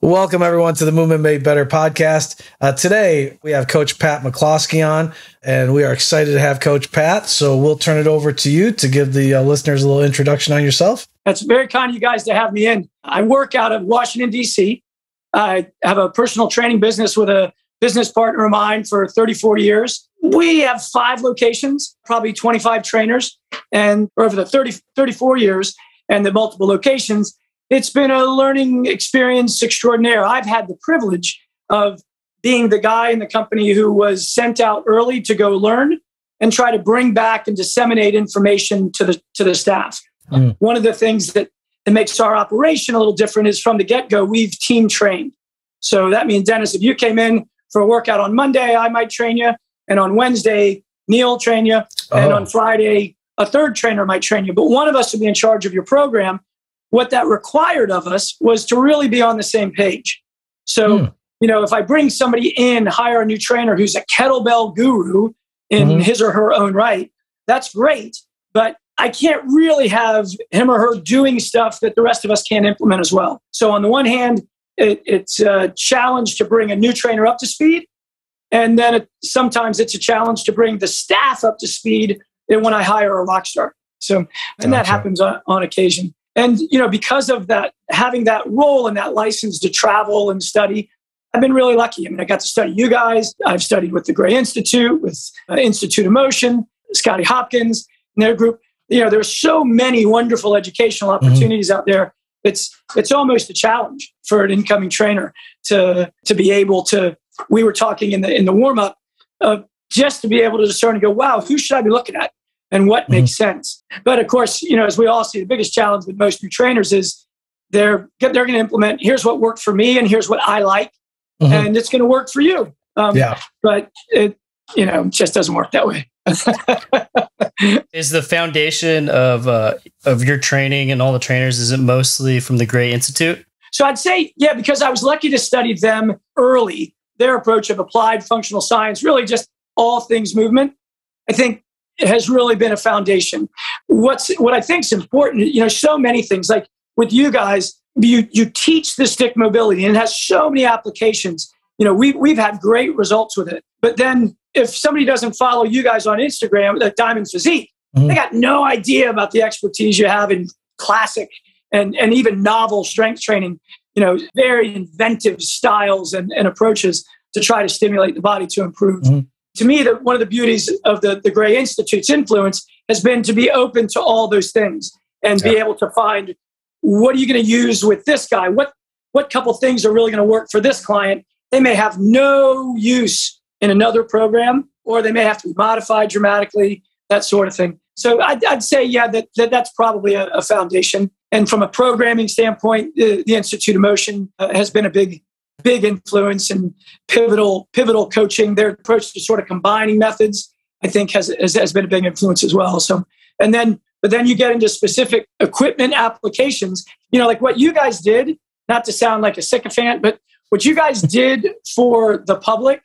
Welcome, everyone, to the Movement Made Better podcast. Today, we have Coach Pat McCloskey on, and we are excited to have Coach Pat. So we'll turn it over to you to give the listeners a little introduction on yourself. That's very kind of you guys to have me in. I work out of Washington, D.C. I have a personal training business with a business partner of mine for 34 years. We have 5 locations, probably 25 trainers, and over the 34 years and the multiple locations, it's been a learning experience extraordinaire. I've had the privilege of being the guy in the company who was sent out early to go learn and try to bring back and disseminate information to the staff. One of the things that makes our operation a little different is from the get-go, we've team trained. So that means, Dennis, if you came in for a workout on Monday, I might train you. And on Wednesday, Neal train you. And on Friday, a third trainer might train you. But one of us would be in charge of your program. What that required of us was to really be on the same page. So, if I bring somebody in, hire a new trainer who's a kettlebell guru in his or her own right, that's great. But I can't really have him or her doing stuff that the rest of us can't implement as well. So on the one hand, it's a challenge to bring a new trainer up to speed. And then sometimes it's a challenge to bring the staff up to speed when I hire a rock star. So, and that happens on occasion. And, because of that, having that role and that license to travel and study, I've been really lucky. I mean, I got to study you guys. I've studied with the Gray Institute, with Institute of Motion, Scotty Hopkins and their group. There's so many wonderful educational opportunities out there. It's almost a challenge for an incoming trainer to be able to. We were talking in the warm up just to be able to discern and go, wow, who should I be looking at? And what makes sense. But of course, as we all see, the biggest challenge with most new trainers is they're going to implement, here's what worked for me and here's what I like, and it's going to work for you. But it, just doesn't work that way. Is the foundation of your training and all the trainers, is it mostly from the Gray Institute? So I'd say, yeah, because I was lucky to study them early, their approach of applied functional science, really just all things movement, I think it has really been a foundation. What I think is important, so many things, like with you guys, you teach the stick mobility and it has so many applications. We've had great results with it. But then if somebody doesn't follow you guys on Instagram, like Diamond Physique, they got no idea about the expertise you have in classic and even novel strength training, very inventive styles and approaches to try to stimulate the body to improve. To me, one of the beauties of the Gray Institute's influence has been to be open to all those things and be able to find, what are you going to use with this guy? What couple things are really going to work for this client? They may have no use in another program, or they may have to be modified dramatically, that sort of thing. So I'd say, that's probably a foundation. And from a programming standpoint, the Institute of Motion has been a big influence and pivotal coaching. Their approach to sort of combining methods, I think, has been a big influence as well. So, but then you get into specific equipment applications, like what you guys did, not to sound like a sycophant, but what you guys did for the public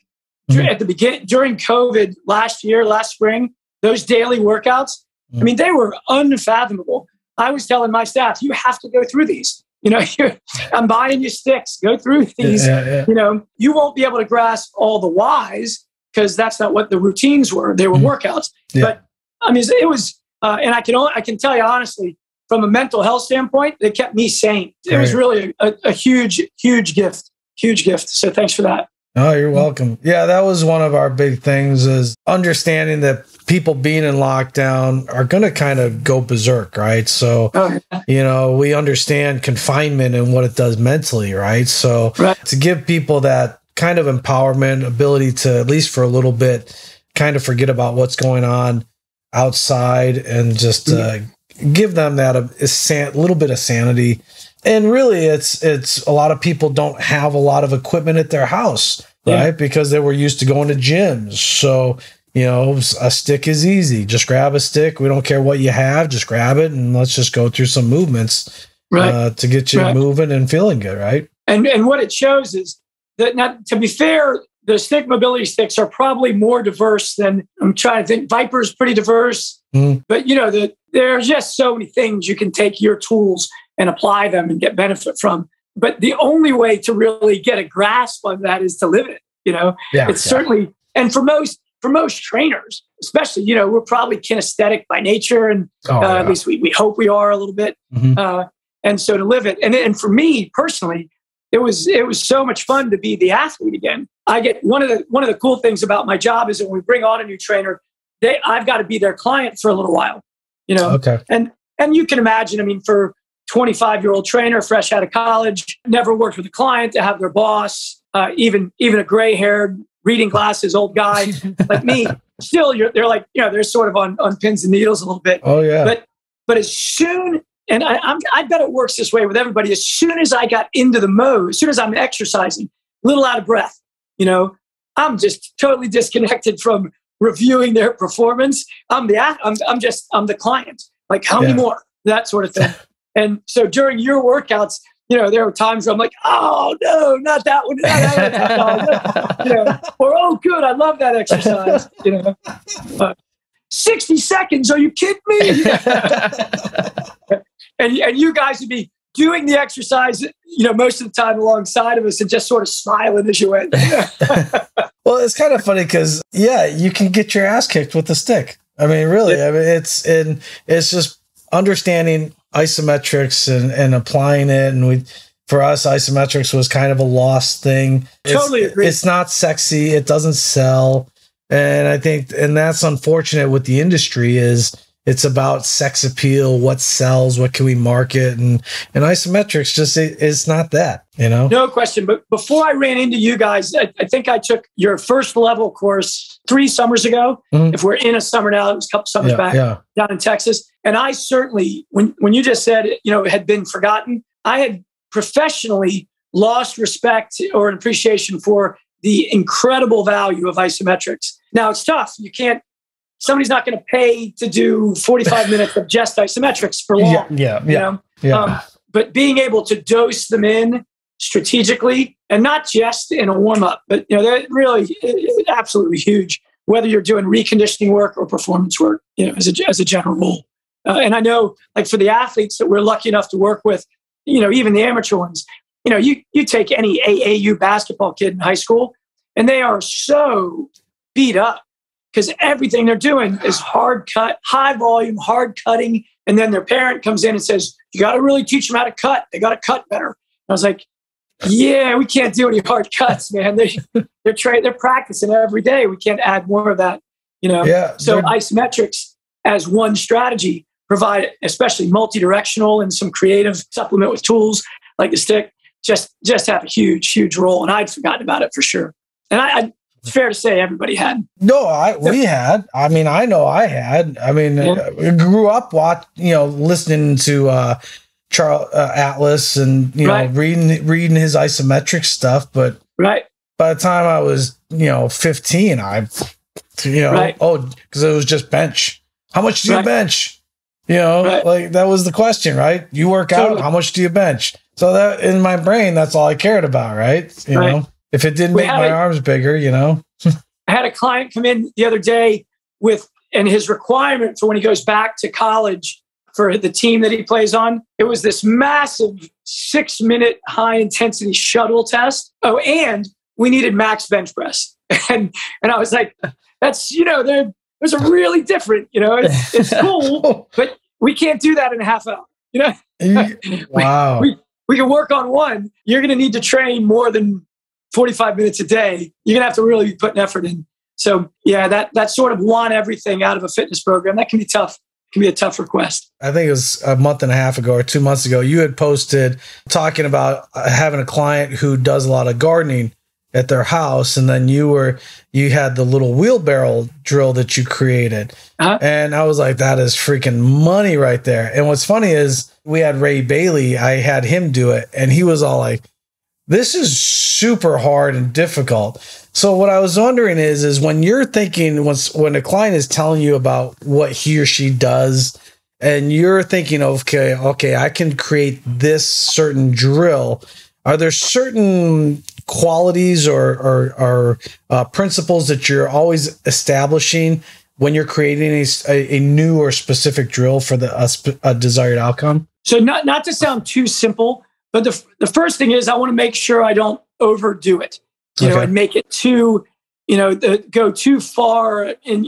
at the beginning, during COVID last spring, those daily workouts, I mean, they were unfathomable. I was telling my staff, you have to go through these. I'm buying you sticks. Go through these. You won't be able to grasp all the whys because that's not what the routines were. They were workouts. But I mean, it was, and I can tell you honestly, from a mental health standpoint, they kept me sane. It was really a huge gift. Huge gift. So thanks for that. Oh, you're welcome. Yeah, that was one of our big things, is understanding that people being in lockdown are going to kind of go berserk, right? So, we understand confinement and what it does mentally, right? So to give people that kind of empowerment, ability to, at least for a little bit, kind of forget about what's going on outside and just give them that a little bit of sanity. And really, it's a lot of people don't have a lot of equipment at their house, right? Because they were used to going to gyms. So, a stick is easy. Just grab a stick. We don't care what you have. Just grab it and let's just go through some movements to get you moving and feeling good, right? And what it shows is that, not to be fair, the stick mobility sticks are probably more diverse than, I'm trying to think, Viper's pretty diverse. But, there's just so many things you can take your tools and apply them and get benefit from. But the only way to really get a grasp on that is to live it. It's certainly, and for most trainers, especially, we're probably kinesthetic by nature, and at least we hope we are a little bit. Mm-hmm. And so to live it, and for me personally, it was so much fun to be the athlete again. I get one of the cool things about my job is that when we bring on a new trainer, I've got to be their client for a little while, Okay. And you can imagine, I mean, for 25-year-old trainer, fresh out of college, never worked with a client, to have their boss, even a gray-haired, reading glasses old guy like me, still they're like, they're sort of on pins and needles a little bit. Oh yeah. But as soon, and I bet it works this way with everybody, as soon as I got into the mode, as soon as I'm exercising, a little out of breath, I'm just totally disconnected from reviewing their performance. I'm the client. Like, how many more? That sort of thing. And so during your workouts, there were times where I'm like, oh no, not that one. Or, oh good, I love that exercise. 60 seconds, are you kidding me? and you guys would be doing the exercise, most of the time alongside of us and just sort of smiling as you went. Well, it's kind of funny because, you can get your ass kicked with the stick. I mean, really, it's just understanding isometrics and applying it. And for us, isometrics was kind of a lost thing. Totally agree. It's not sexy. It doesn't sell. And I think, and that's unfortunate with the industry, is it's about sex appeal, what sells, what can we market, and isometrics just it's not that, No question. But before I ran into you guys, I think I took your first level course 3 summers ago. Mm-hmm. If we're in a summer now, it was a couple summers back down in Texas. And I certainly, when you just said it had been forgotten, I had professionally lost respect or an appreciation for the incredible value of isometrics. Now it's tough. Somebody's not going to pay to do 45 minutes of just isometrics for long. But being able to dose them in strategically, and not just in a warm-up, but they're really absolutely huge, whether you're doing reconditioning work or performance work, as a general rule. And I know, like, for the athletes that we're lucky enough to work with, even the amateur ones, you take any AAU basketball kid in high school, and they are so beat up because everything they're doing is hard cut, high volume, hard cutting. And then their parent comes in and says, you got to really teach them how to cut. They got to cut better. I was like, yeah, we can't do any hard cuts, man. They're practicing every day. We can't add more of that, So isometrics as one strategy provide, especially multi-directional and some creative supplement with tools like the stick, just have a huge role. And I'd forgotten about it for sure. And it's fair to say everybody had. No, we had. I mean, I know I had. I mean, I grew up listening to Charles Atlas and reading his isometric stuff. But by the time I was 15, because it was just bench. How much do you bench? Like that was the question, right? You work out. How much do you bench? So that in my brain, that's all I cared about, right? You know. If it didn't make my arms bigger, I had a client come in the other day and his requirement for when he goes back to college for the team that he plays on, it was this massive 6-minute high intensity shuttle test. Oh, and we needed max bench press. And I was like, that's, there's a really different, it's cool, but we can't do that in a half hour, Wow. We can work on one. You're going to need to train more than 45 minutes a day. You're going to have to really be putting effort in. So that sort of want everything out of a fitness program. That can be tough. It can be a tough request. I think it was a month and a half ago or 2 months ago, you had posted talking about having a client who does a lot of gardening at their house. And then you had the little wheelbarrow drill that you created. And I was like, that is freaking money right there. And what's funny is we had Ray Bailey. I had him do it. And he was all like, this is super hard and difficult. So what I was wondering is when you're thinking, when a client is telling you about what he or she does, and you're thinking, okay, I can create this certain drill. Are there certain qualities or principles that you're always establishing when you're creating a new or specific drill for a desired outcome? So not to sound too simple, But the first thing is I want to make sure I don't overdo it, and make it too, go too far. And,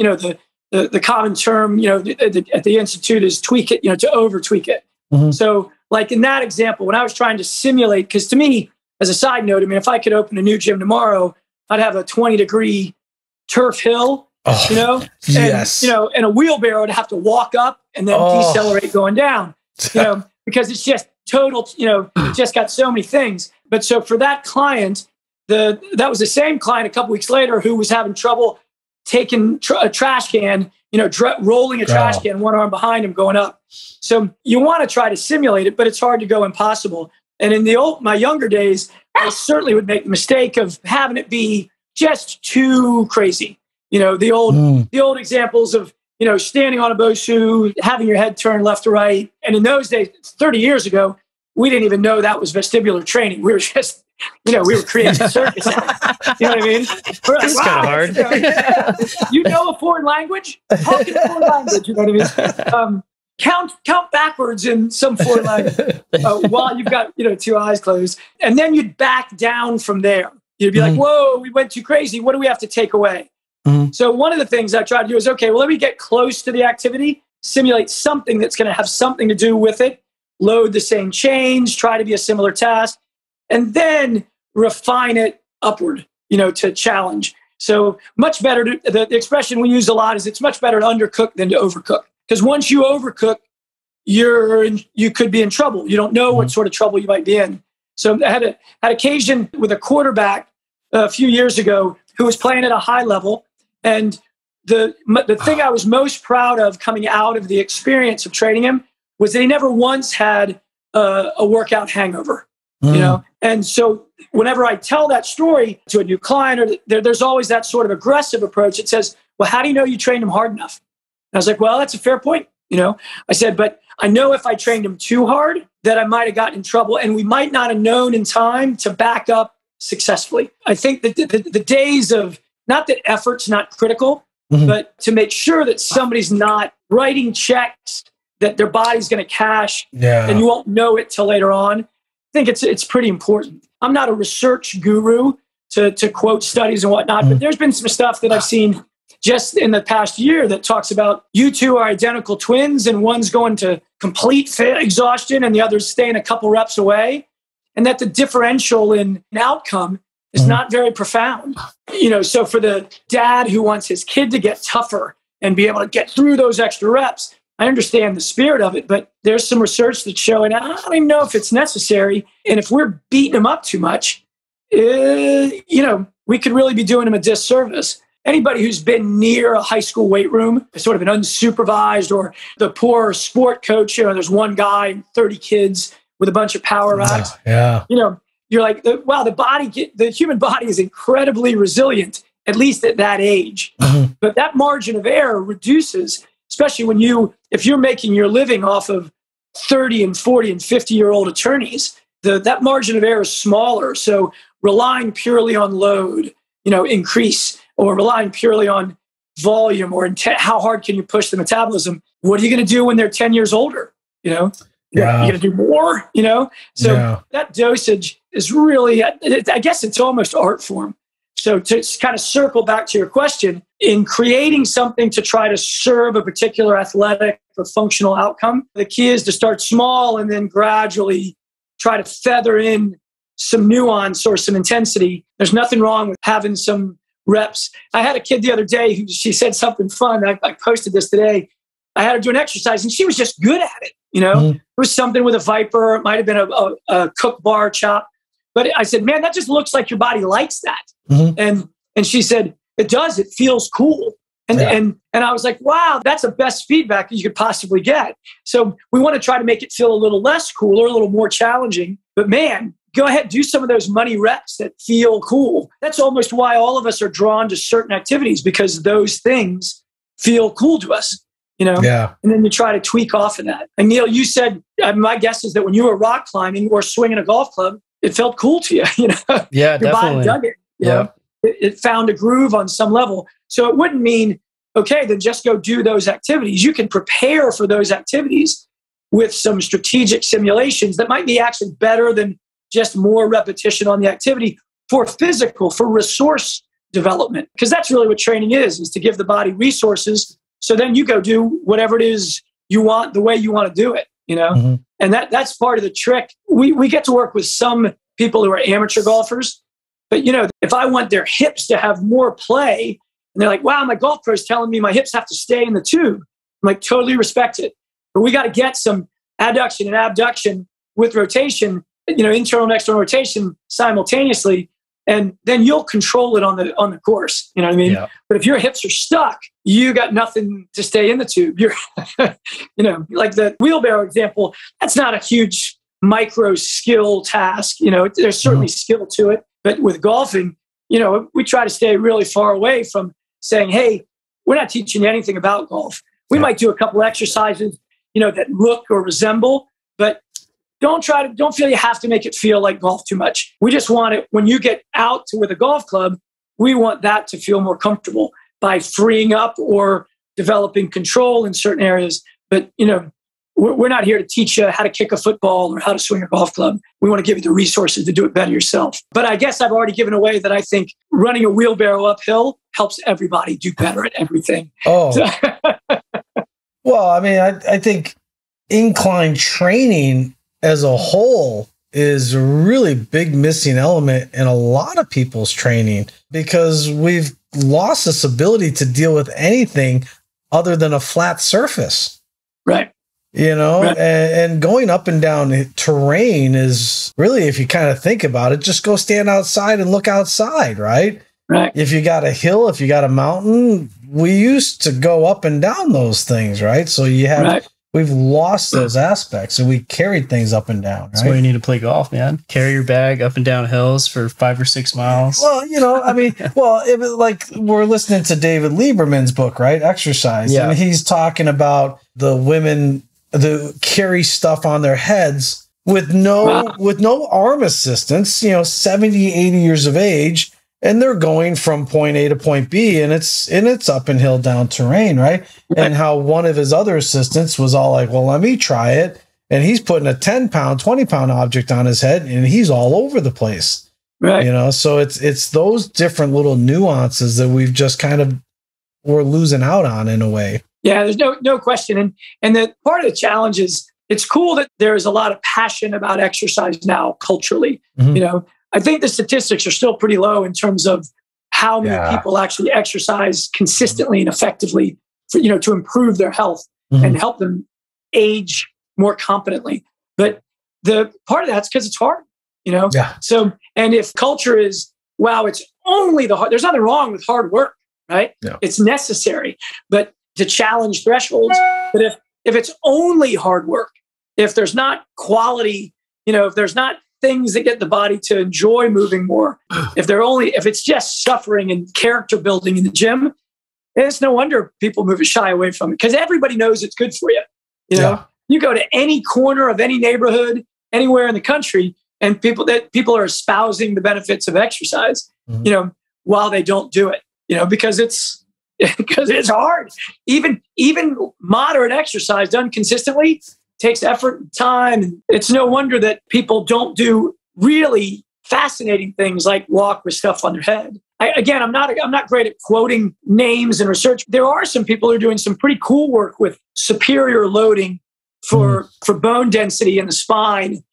the common term, at the Institute is tweak it, to over tweak it. Mm-hmm. So like in that example, when I was trying to simulate, because to me, as a side note, I mean, if I could open a new gym tomorrow, I'd have a 20-degree turf hill, and, yes. and a wheelbarrow to have to walk up and then decelerate going down, because it's just total, just got so many things. But so for that client, that was the same client a couple weeks later who was having trouble taking a trash can, rolling a trash can, one arm behind him going up. So you want to try to simulate it, but it's hard to go impossible. And in my younger days, I certainly would make the mistake of having it be just too crazy. The old examples of, standing on a Bosu, having your head turned left to right. And in those days, 30 years ago, we didn't even know that was vestibular training. We were just, we were creating a circus. You know what I mean? It's kind of hard. You know a foreign language? Talk in a foreign language. You know what I mean? Count backwards in some foreign language while you've got, two eyes closed. And then you'd back down from there. You'd be like, whoa, we went too crazy. What do we have to take away? Mm-hmm. So one of the things I try to do is, okay, well, let me get close to the activity, simulate something that's going to have something to do with it, load the same chains, try to be a similar task, and then refine it upward, to challenge. So much better, the expression we use a lot is it's much better to undercook than to overcook. Because once you overcook, you could be in trouble. You don't know what sort of trouble you might be in. So I had occasion with a quarterback a few years ago who was playing at a high level. And the thing I was most proud of coming out of the experience of training him was that he never once had a workout hangover, And so whenever I tell that story to a new client, there's always that sort of aggressive approach. It says, well, how do you know you trained him hard enough? And I was like, well, that's a fair point. I said, but I know if I trained him too hard that I might have gotten in trouble and we might not have known in time to back up successfully. I think that the days of, not that effort's not critical, but to make sure that somebody's not writing checks that their body's going to cash and you won't know it till later on. I think it's pretty important. I'm not a research guru to quote studies and whatnot, but there's been some stuff that I've seen just in the past year that talks about you two are identical twins and one's going to complete exhaustion and the other's staying a couple reps away. And that the differential in outcome is not very profound. So for the dad who wants his kid to get tougher and be able to get through those extra reps, I understand the spirit of it, but there's some research that's showing, I don't even know if it's necessary. And if we're beating him up too much, we could really be doing him a disservice. Anybody who's been near a high school weight room, sort of an unsupervised, or the poor sport coach, there's one guy and 30 kids with a bunch of power racks. Yeah. You're like, wow, the human body is incredibly resilient, at least at that age. But that margin of error reduces, especially if you're making your living off of 30 and 40 and 50-year-old attorneys, that margin of error is smaller. So relying purely on load, increase, or relying purely on volume or how hard can you push the metabolism? What are you going to do when they're 10 years older? You're going to do more, So that dosage is really, I guess it's almost art form. So to kind of circle back to your question, in creating something to try to serve a particular athletic or functional outcome, the key is to start small and then gradually try to feather in some nuance or some intensity. There's nothing wrong with having some reps. I had a kid the other day she said something fun. I posted this today. I had her do an exercise and she was just good at it. It was something with a Viper. It might have been a Cook bar chop. But I said, man, that just looks like your body likes that. And she said, it does. It feels cool. And I was like, wow, that's the best feedback you could possibly get. So we want to try to make it feel a little less cool or a little more challenging. But man, go ahead, do some of those money reps that feel cool. That's almost why all of us are drawn to certain activities, because those things feel cool to us. And then you try to tweak off of that. And Neal, you said, my guess is that when you were rock climbing or swinging a golf club, it felt cool to you. Yeah, your definitely. body dug it. It found a groove on some level. So it wouldn't mean, okay, then just go do those activities. You can prepare for those activities with some strategic simulations that might be actually better than just more repetition on the activity for resource development. Because that's really what training is to give the body resources. So then you go do whatever it is you want, the way you want to do it, Mm-hmm. And that's part of the trick. We get to work with some people who are amateur golfers, but if I want their hips to have more play, and they're like, wow, my golf pro is telling me my hips have to stay in the tube. I'm like, totally respect it. But we got to get some adduction and abduction with rotation, internal and external rotation simultaneously. And then you'll control it on the course. You know what I mean? Yeah. But if your hips are stuck, you got nothing to stay in the tube. You're, like the wheelbarrow example, that's not a huge micro skill task. There's certainly skill to it. But with golfing, we try to stay really far away from saying, hey, we're not teaching you anything about golf. We might do a couple exercises, that look or resemble, but don't feel you have to make it feel like golf too much. We just want it when you get out with a golf club, we want that to feel more comfortable by freeing up or developing control in certain areas. But, we're not here to teach you how to kick a football or how to swing a golf club. We want to give you the resources to do it better yourself. But I guess I've already given away that I think running a wheelbarrow uphill helps everybody do better at everything. Oh, well, I mean, I think incline training as a whole is a really big missing element in a lot of people's training because we've lost this ability to deal with anything other than a flat surface. Right. Right. And going up and down terrain is really, if you kind of think about it, just go stand outside and look outside, right? Right. If you got a hill, if you got a mountain, we used to go up and down those things, right? So we've lost those aspects and we carried things up and down. Right? That's why you need to play golf, man. Carry your bag up and down hills for 5 or 6 miles. Well, like we're listening to David Lieberman's book, right? Exercise. Yeah. And he's talking about the women that carry stuff on their heads with no arm assistance, 70, 80 years of age. And they're going from point A to point B, and it's up and hill down terrain, right? And how one of his other assistants was all like, well, let me try it. And he's putting a 10-pound, 20-pound object on his head, and he's all over the place. Right. So it's those different little nuances that we've just we're losing out on in a way. Yeah, there's no question. And the part of the challenge is it's cool that there's a lot of passion about exercise now culturally, I think the statistics are still pretty low in terms of how many people actually exercise consistently and effectively to improve their health and help them age more competently. But the part of that's because it's hard, Yeah. So, and if culture is, wow, it's only there's nothing wrong with hard work, right? Yeah. It's necessary, but to challenge thresholds. But if it's only hard work, if there's not quality, if there's not things that get the body to enjoy moving more, if it's just suffering and character building in the gym, it's no wonder people shy away from it because everybody knows it's good for you. You go to any corner of any neighborhood, anywhere in the country, and people are espousing the benefits of exercise, while they don't do it, because it's hard. Even moderate exercise done consistently takes effort and time. It's no wonder that people don't do really fascinating things like walk with stuff on their head. I'm not great at quoting names and research. There are some people who are doing some pretty cool work with superior loading for bone density in the spine,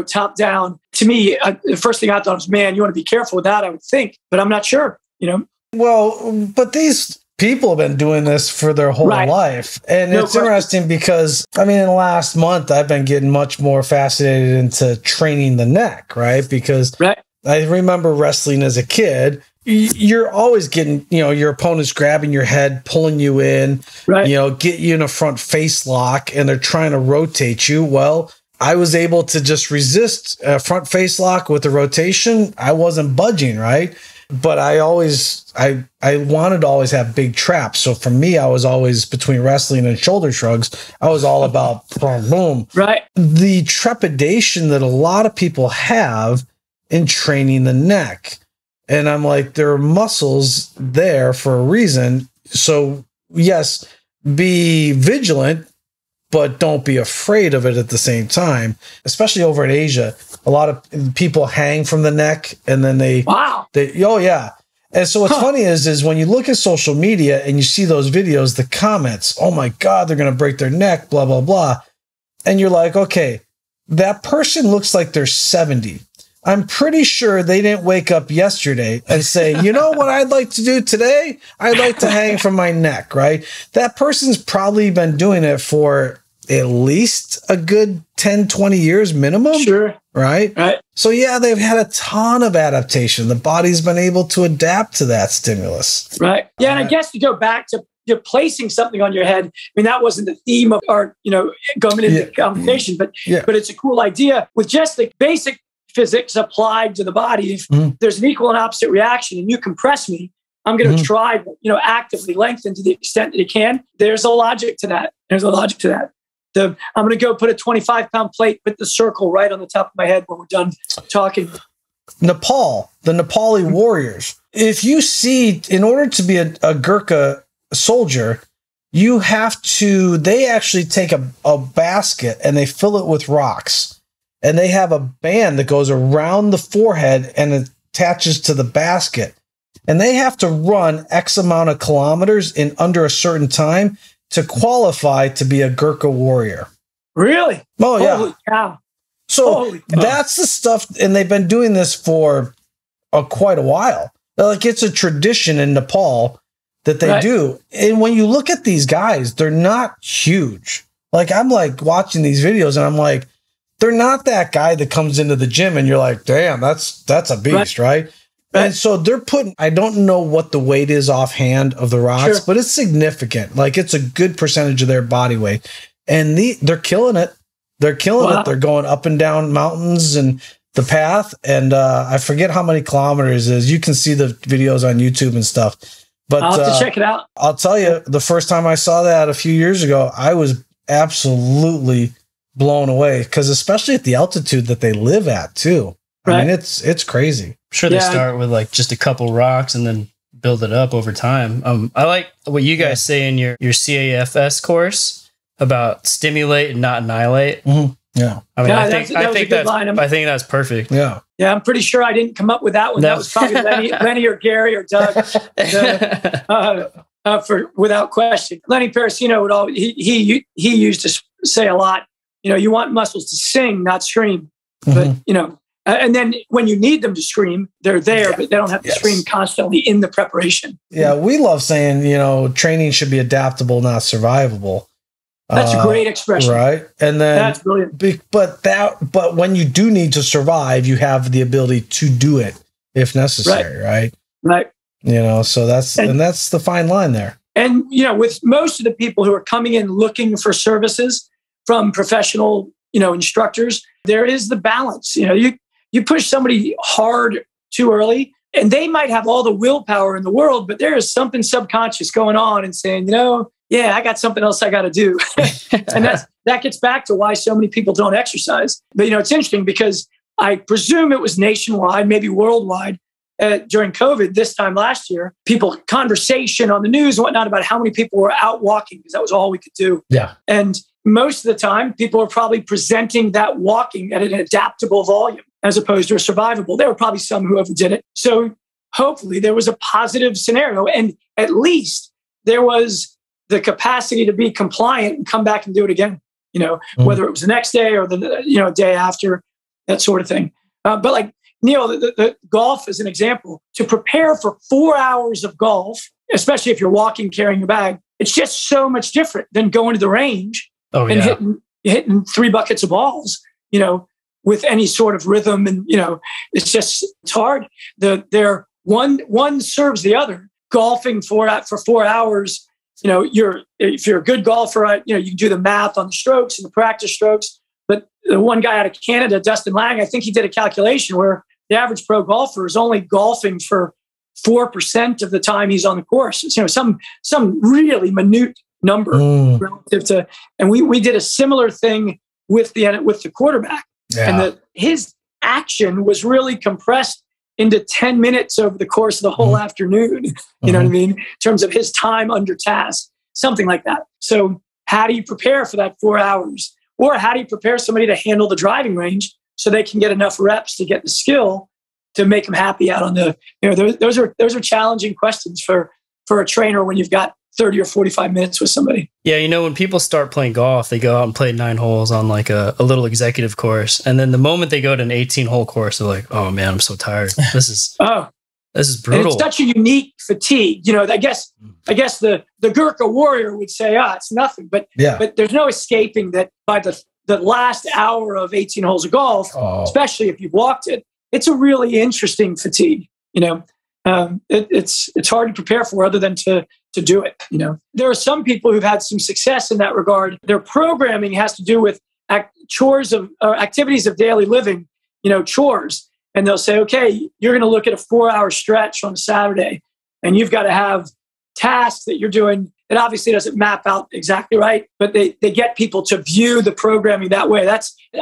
top down. To me, the first thing I thought was, man, you want to be careful with that, I would think, but I'm not sure, Well, but these people have been doing this for their whole life. And it's interesting because, in the last month, I've been getting much more fascinated into training the neck, right? Because I remember wrestling as a kid. You're always getting, your opponent's grabbing your head, pulling you in, get you in a front face lock, and they're trying to rotate you. Well, I was able to just resist a front face lock with the rotation. I wasn't budging, right? But I wanted to always have big traps. So for me, I was always between wrestling and shoulder shrugs. I was all about boom, boom. Right. The trepidation that a lot of people have in training the neck. And I'm like, there are muscles there for a reason. So yes, be vigilant, but don't be afraid of it at the same time. Especially over in Asia, a lot of people hang from the neck, and then they oh yeah. And so what's funny is when you look at social media and you see those videos, the comments, oh my God, they're going to break their neck, blah, blah, blah. And you're like, okay, that person looks like they're 70. I'm pretty sure they didn't wake up yesterday and say, you know what I'd like to do today? I'd like to hang from my neck, right? That person's probably been doing it for at least a good 10, 20 years minimum. Sure. Right? So yeah, they've had a ton of adaptation. The body's been able to adapt to that stimulus. Right. Yeah. And I guess to go back to you're placing something on your head. I mean, that wasn't the theme of our, going into the conversation, but it's a cool idea with just the basic physics applied to the body. If there's an equal and opposite reaction and you compress me, I'm going to try, actively lengthen to the extent that it can. There's a logic to that. I'm going to go put a 25-pound plate, put the circle right on the top of my head when we're done talking. Nepal, the Nepali warriors. If you see, in order to be a Gurkha soldier, they actually take a basket and they fill it with rocks. And they have a band that goes around the forehead and attaches to the basket. And they have to run X amount of kilometers in under a certain time to qualify to be a Gurkha warrior. Really? Oh, yeah. Holy cow. So that's the stuff, and they've been doing this for quite a while. Like, it's a tradition in Nepal that they do. And when you look at these guys, they're not huge. Like, I'm like watching these videos and I'm like, they're not that guy that comes into the gym and you're like, damn, that's a beast, right? And so they're putting, I don't know what the weight is offhand of the rocks, but it's significant. Like, it's a good percentage of their body weight. And they're killing it. They're killing it. They're going up and down mountains and the path. And I forget how many kilometers it is. You can see the videos on YouTube and stuff. But I'll have to check it out. I'll tell you, the first time I saw that a few years ago, I was absolutely blown away, because especially at the altitude that they live at too. I mean, it's crazy. I'm sure they start with like just a couple rocks and then build it up over time. I like what you guys say in your CAFS course about stimulate and not annihilate. Yeah. I mean, I think that's perfect. Yeah. Yeah. I'm pretty sure I didn't come up with that one. That was probably Lenny or Gary or Doug, without question. Lenny Parasino he used to say a lot, you want muscles to sing, not scream. But, and then when you need them to scream, they're there, but they don't have to scream constantly in the preparation. Yeah, we love saying, training should be adaptable, not survivable. That's a great expression. Right? And then that's brilliant. But when you do need to survive, you have the ability to do it if necessary, right? Right. So that's the fine line there. And, with most of the people who are coming in looking for services from professional, instructors, there is the balance. You push somebody hard too early, and they might have all the willpower in the world, but there is something subconscious going on and saying, I got something else I got to do. And that gets back to why so many people don't exercise. But, it's interesting because I presume it was nationwide, maybe worldwide, during COVID this time last year, conversation on the news and whatnot about how many people were out walking, because that was all we could do. Yeah. And most of the time, people are probably presenting that walking at an adaptable volume as opposed to a survivable. There were probably some who overdid it. So hopefully there was a positive scenario, and at least there was the capacity to be compliant and come back and do it again, whether it was the next day or the day after, that sort of thing. But like Neal, the golf is an example. To prepare for 4 hours of golf, especially if you're walking, carrying your bag, it's just so much different than going to the range and hitting 3 buckets of balls, with any sort of rhythm. And, it's hard. One serves the other. Golfing for 4 hours, if you're a good golfer, you can do the math on the strokes and the practice strokes. But the one guy out of Canada, Dustin Lang, I think he did a calculation where the average pro golfer is only golfing for 4% of the time he's on the course. Some really minute number relative to, and we did a similar thing with the quarterback, and his action was really compressed into 10 minutes over the course of the whole afternoon. You know what I mean? In terms of his time under task, something like that. So how do you prepare for that 4 hours? Or how do you prepare somebody to handle the driving range so they can get enough reps to get the skill to make them happy out on the, those are challenging questions for a trainer when you've got 30 or 45 minutes with somebody. Yeah, when people start playing golf, they go out and play 9 holes on like a little executive course. And then the moment they go to an 18-hole course, they're like, oh man, I'm so tired. This is brutal. And it's such a unique fatigue. I guess the Gurkha warrior would say, it's nothing. But there's no escaping that by the last hour of 18 holes of golf, especially if you've walked it, it's a really interesting fatigue. It's hard to prepare for other than to do it. There are some people who've had some success in that regard. Their programming has to do with chores of activities of daily living, chores. And they'll say, okay, you're going to look at a 4-hour stretch on a Saturday, and you've got to have tasks that you're doing. It obviously doesn't map out exactly right, but they get people to view the programming that way.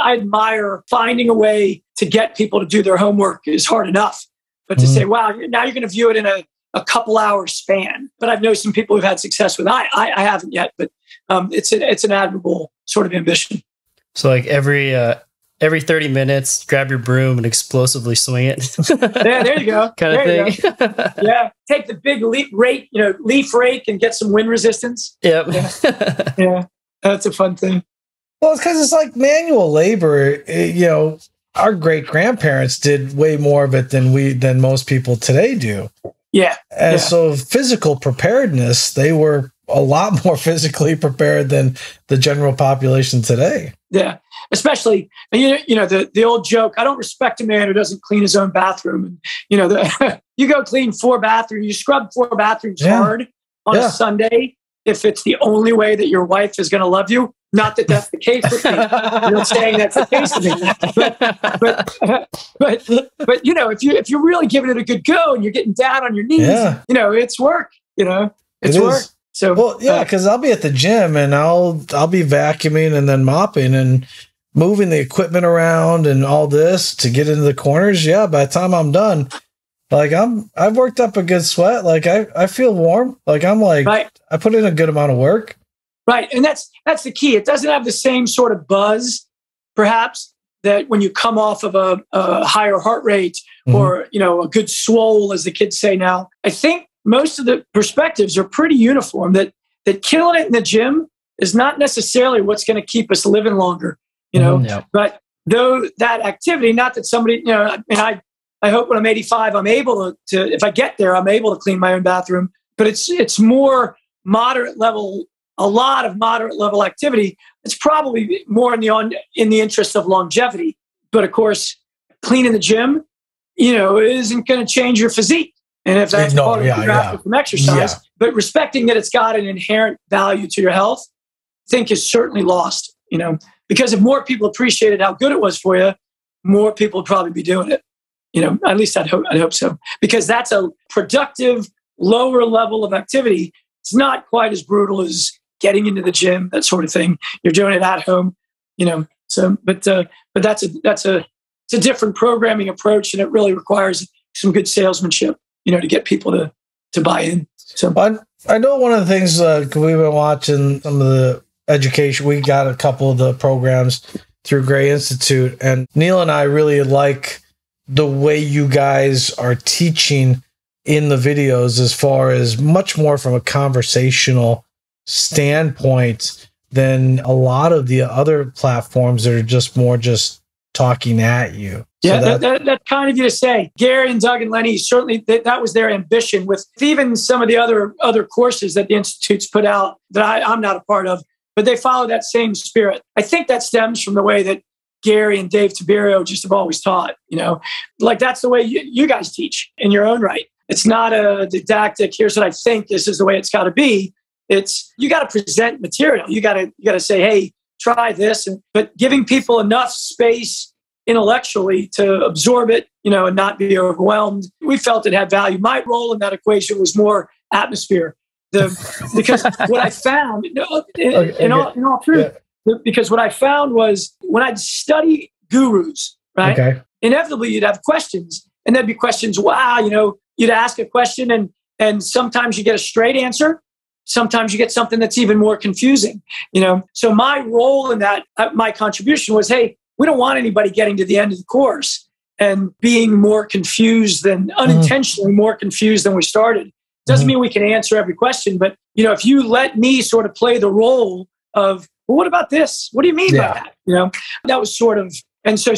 I admire finding a way to get people to do their homework is hard enough. But to say, wow, now you're going to view it in a couple hour span. But I've known some people who've had success with it. I haven't yet, but it's an admirable sort of ambition. So like every 30 minutes, grab your broom and explosively swing it. Yeah, there you go. kind of thing. Yeah. Take the big leaf rake and get some wind resistance. Yep. Yeah. That's a fun thing. Well, it's because it's like manual labor. Our great grandparents did way more of it than most people today do. Yeah. And so physical preparedness, they were a lot more physically prepared than the general population today. Yeah. Especially, the old joke, I don't respect a man who doesn't clean his own bathroom. And, you go clean 4 bathrooms, you scrub 4 bathrooms hard on a Sunday if it's the only way that your wife is going to love you. Not that that's the case with me. I'm not saying that's the case with me. But if you're really giving it a good go and you're getting down on your knees, it's work. It's work. So because I'll be at the gym and I'll be vacuuming and then mopping and moving the equipment around and all this to get into the corners. Yeah, by the time I'm done, like I've worked up a good sweat. Like I feel warm. Like I'm like I put in a good amount of work. Right. And that's the key. It doesn't have the same sort of buzz, perhaps, that when you come off of a higher heart rate or, a good swole, as the kids say now. I think most of the perspectives are pretty uniform, that killing it in the gym is not necessarily what's going to keep us living longer, but though that activity, not that somebody, I hope when I'm 85, I'm able to, if I get there, I'm able to clean my own bathroom, but it's more moderate level. A lot of moderate level activity. It's probably more in the interest of longevity. But of course, cleaning the gym, isn't going to change your physique. And if that's part of your from exercise, but respecting that it's got an inherent value to your health, I think is certainly lost. Because if more people appreciated how good it was for you, more people would probably be doing it. At least I'd hope so. Because that's a productive, lower level of activity. It's not quite as brutal as getting into the gym, that sort of thing. You're doing it at home, So, but that's a different programming approach, and it really requires some good salesmanship, to get people to buy in. So, I know one of the things we've been watching some of the education. We got a couple of the programs through Gray Institute, and Neal and I really like the way you guys are teaching in the videos, as far as much more from a conversational standpoint than a lot of the other platforms that are just more talking at you. Yeah, so that's kind of you to say. Gary and Doug and Lenny, certainly that was their ambition with even some of the other courses that the Institute's put out that I'm not a part of, but they follow that same spirit. I think that stems from the way that Gary and Dave Tiberio just have always taught, like that's the way you guys teach in your own right. It's not a didactic, here's what I think, this is the way it's got to be. It's, you got to present material. You got to say, hey, try this. But giving people enough space intellectually to absorb it, and not be overwhelmed. We felt it had value. My role in that equation was more atmosphere. Because what I found, in all truth, because what I found was when I'd study gurus, right? Inevitably you'd have questions, and there'd be questions. Wow, you'd ask a question, and sometimes you get a straight answer. sometimes you get something that's even more confusing, So my role in that, my contribution was, hey, we don't want anybody getting to the end of the course and being more confused than unintentionally more confused than we started. Doesn't mean we can answer every question, but if you let me sort of play the role of, well, what about this? What do you mean by that? That was sort of, and so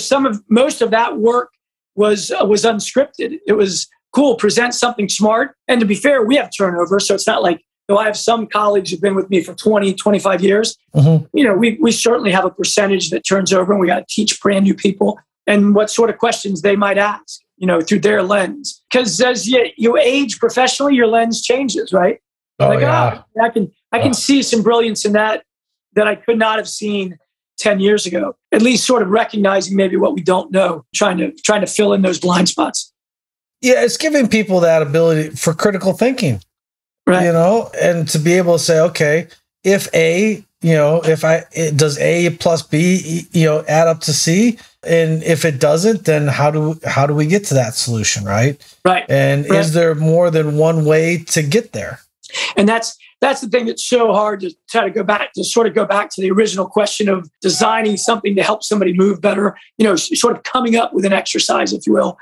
most of that work was unscripted. It was cool, present something smart. And to be fair, we have turnover. So it's not like, I have some colleagues who've been with me for 20, 25 years. We certainly have a percentage that turns over, and we got to teach brand new people and what sort of questions they might ask, through their lens. Because as you age professionally, your lens changes, right? I can see some brilliance in that I could not have seen 10 years ago. At least sort of recognizing maybe what we don't know, trying to fill in those blind spots. Yeah, it's giving people that ability for critical thinking, right? And to be able to say, okay, if A, does A plus B, add up to C, and if it doesn't, then how do we get to that solution, right? Right. And is there more than one way to get there? And that's the thing that's so hard to try to go back to the original question of designing something to help somebody move better, sort of coming up with an exercise, if you will,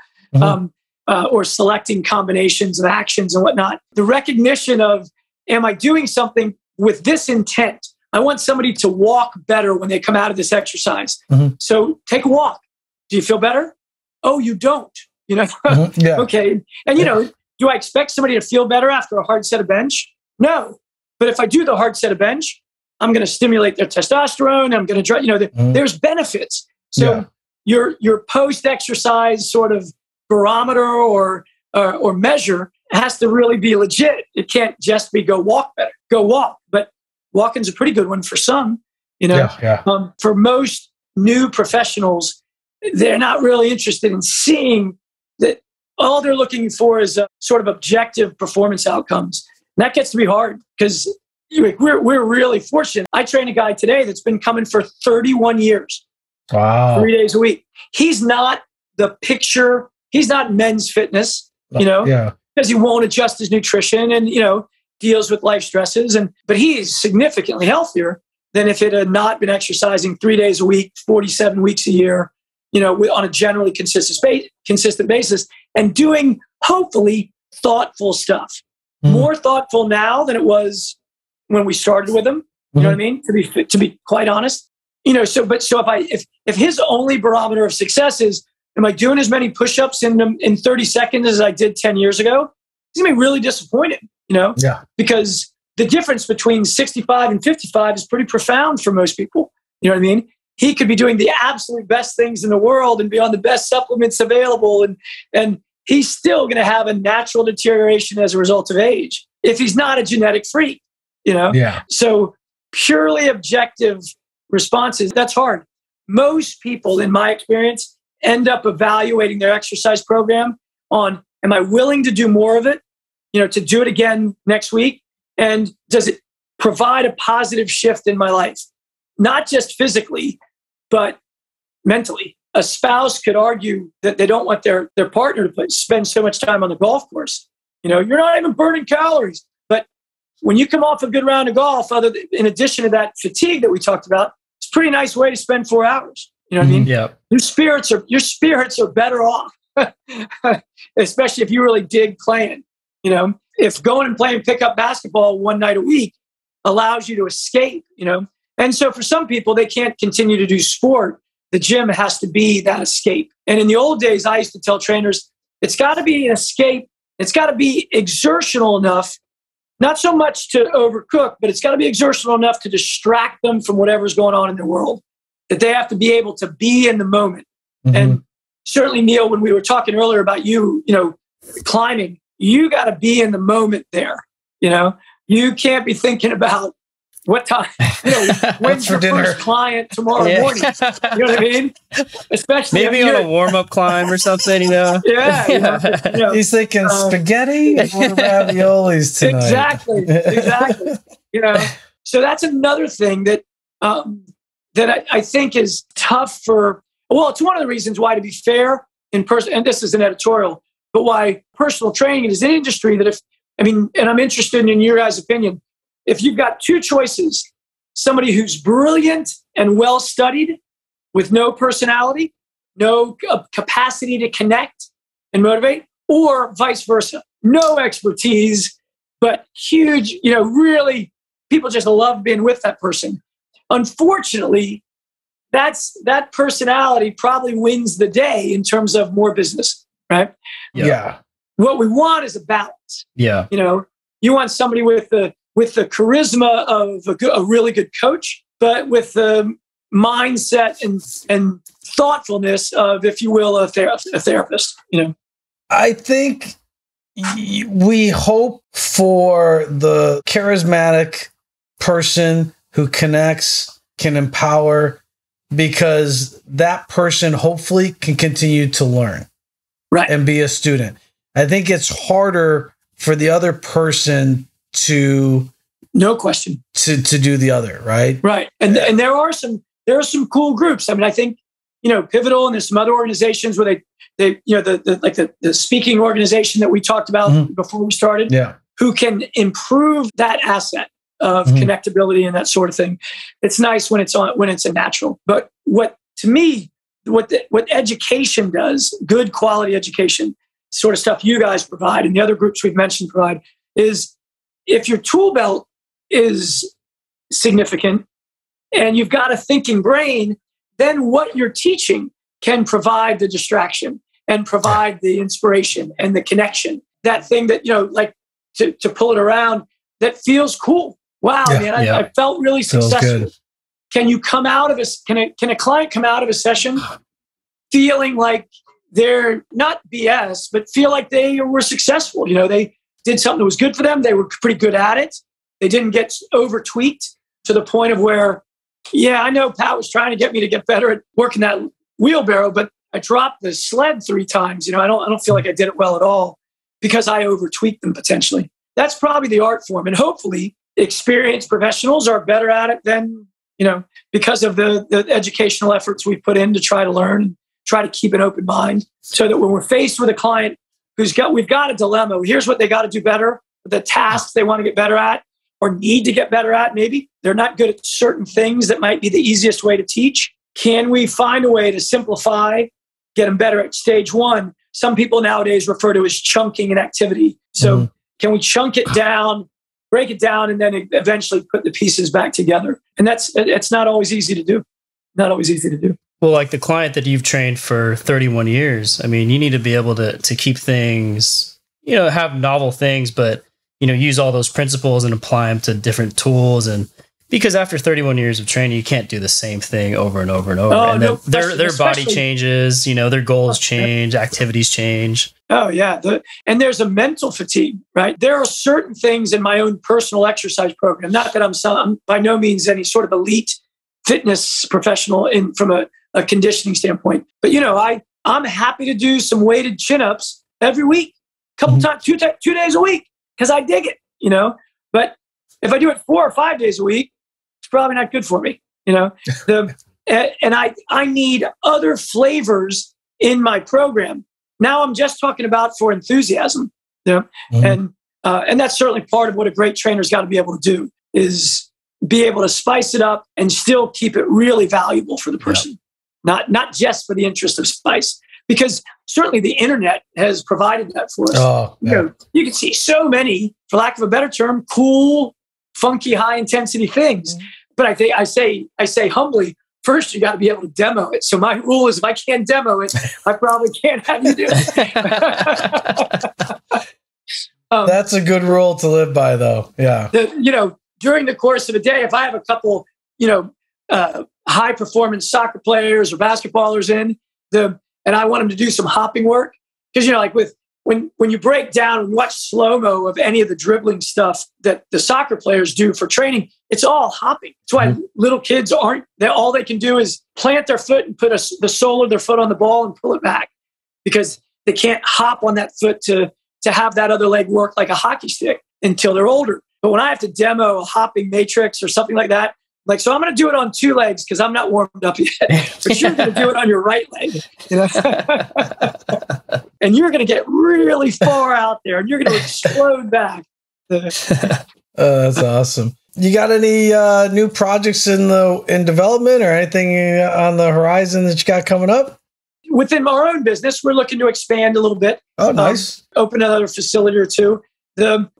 or selecting combinations of actions and whatnot. The recognition of, am I doing something with this intent? I want somebody to walk better when they come out of this exercise. So take a walk. Do you feel better? Oh, you don't, Okay. And, do I expect somebody to feel better after a hard set of bench? No. But if I do the hard set of bench, I'm going to stimulate their testosterone. I'm going to, there's benefits. So your post-exercise sort of barometer or measure has to really be legit. It can't just be go walk better. Go walk. But walking's a pretty good one for some, For most new professionals, they're not really interested in seeing that. All they're looking for is a sort of objective performance outcomes. And that gets to be hard because we're really fortunate. I train a guy today that's been coming for 31 years. Wow. 3 days a week. He's not the picture. He's not men's fitness, because he won't adjust his nutrition and, deals with life stresses. But he's significantly healthier than if it had not been exercising 3 days a week, 47 weeks a year, on a generally consistent basis, and doing hopefully thoughtful stuff. More thoughtful now than it was when we started with him. You know what I mean? To be quite honest, if his only barometer of success is, am I doing as many push-ups in 30 seconds as I did 10 years ago? He's gonna be really disappointed. Because the difference between 65 and 55 is pretty profound for most people. You know what I mean? He could be doing the absolute best things in the world and be on the best supplements available. And he's still going to have a natural deterioration as a result of age if he's not a genetic freak, So purely objective responses, that's hard. Most people, in my experience, end up evaluating their exercise program on, am I willing to do more of it? To do it again next week? And does it provide a positive shift in my life? Not just physically, but mentally. A spouse could argue that they don't want their partner to spend so much time on the golf course. You're not even burning calories. But when you come off a good round of golf, in addition to that fatigue that we talked about, it's a pretty nice way to spend 4 hours. You know what I mean? Yeah. Your spirits are better off, especially if you really dig playing. If going and playing pickup basketball one night a week allows you to escape, And so for some people, they can't continue to do sport. The gym has to be that escape. And in the old days, I used to tell trainers, it's got to be an escape. It's got to be exertional enough, not so much to overcook, but it's got to be exertional enough to distract them from whatever's going on in their world, that they have to be able to be in the moment. And certainly, Neal, when we were talking earlier about you climbing, you got to be in the moment there. You can't be thinking about what time, when's your first client tomorrow morning? You know what I mean? Especially maybe on a warm-up climb or something, Yeah. He's thinking spaghetti or raviolis tonight. Exactly. So that's another thing that I think is tough for. Well, it's one of the reasons why, to be fair, in person, and this is an editorial, but why personal training is an industry that and I'm interested in your guys' opinion. if you've got two choices, somebody who's brilliant and well-studied with no personality, no capacity to connect and motivate, or vice versa, no expertise, but huge, really people just love being with that person. Unfortunately, that personality probably wins the day in terms of more business, right? Yeah. What we want is a balance. Yeah. You want somebody with the charisma of a really good coach, but with the mindset and thoughtfulness of, if you will, a therapist. I think we hope for the charismatic person who connects, can empower, because that person hopefully can continue to learn, right, and be a student. I think it's harder for the other person to, no question, to do the other, right? Right. And there are some cool groups. I mean, I think, Pivotal, and there's some other organizations where they the speaking organization that we talked about before we started, who can improve that asset of connectability and that sort of thing. It's nice when it's a natural. But what education does, good quality education, sort of stuff you guys provide and the other groups we've mentioned provide, is if your tool belt is significant and you've got a thinking brain, then what you're teaching can provide the distraction and provide the inspiration and the connection. That thing that, like to pull it around, that feels cool. Wow, man, I felt really successful. Good. Can you come out of can a client come out of a session feeling like they're not BS, but feel like they were successful? They did something that was good for them. They were pretty good at it. They didn't get over tweaked to the point of where, I know Pat was trying to get me to get better at working that wheelbarrow, but I dropped the sled 3 times. I don't feel like I did it well at all because I over tweaked them potentially. That's probably the art form. And hopefully experienced professionals are better at it than, because of the educational efforts we put in to try to learn and try to keep an open mind, so that when we're faced with a client we've got a dilemma, here's what they got to do better, the tasks they want to get better at or need to get better at, maybe they're not good at certain things that might be the easiest way to teach. Can we find a way to simplify, get them better at stage 1? Some people nowadays refer to as chunking an activity. So can we chunk it down, break it down, and then eventually put the pieces back together? And it's not always easy to do. Not always easy to do. Well, like the client that you've trained for 31 years, I mean, you need to be able to keep things, have novel things, but, use all those principles and apply them to different tools. And because after 31 years of training, you can't do the same thing over and over and over. And then their body changes, their goals change, activities change. Oh, yeah. And there's a mental fatigue, right? There are certain things in my own personal exercise program, not that I'm by no means any sort of elite fitness professional from a conditioning standpoint. But, I'm happy to do some weighted chin-ups every week, a couple times, 2 days a week, because I dig it, But if I do it 4 or 5 days a week, it's probably not good for me, And I need other flavors in my program. Now I'm just talking about for enthusiasm, and that's certainly part of what a great trainer's got to be able to do, is be able to spice it up and still keep it really valuable for the person, not just for the interest of spice. Because certainly the internet has provided that for us. You can see so many, for lack of a better term, cool, funky, high intensity things. But I say humbly, first you got to be able to demo it. So my rule is, if I can't demo it, I probably can't have you do it. That's a good rule to live by, though. Yeah. During the course of a day, if I have a couple, high performance soccer players or basketballers and I want them to do some hopping work, because like when you break down and watch slow-mo of any of the dribbling stuff that the soccer players do for training, it's all hopping. That's why little kids all they can do is plant their foot and put the sole of their foot on the ball and pull it back, because they can't hop on that foot to have that other leg work like a hockey stick until they're older. But when I have to demo a hopping matrix or something like that, so I'm going to do it on 2 legs because I'm not warmed up yet. But you're going to do it on your right leg, and you're going to get really far out there, and you're going to explode back. That's awesome. You got any new projects in development or anything on the horizon that you got coming up? Within our own business, we're looking to expand a little bit. Oh, nice. Open another facility or two.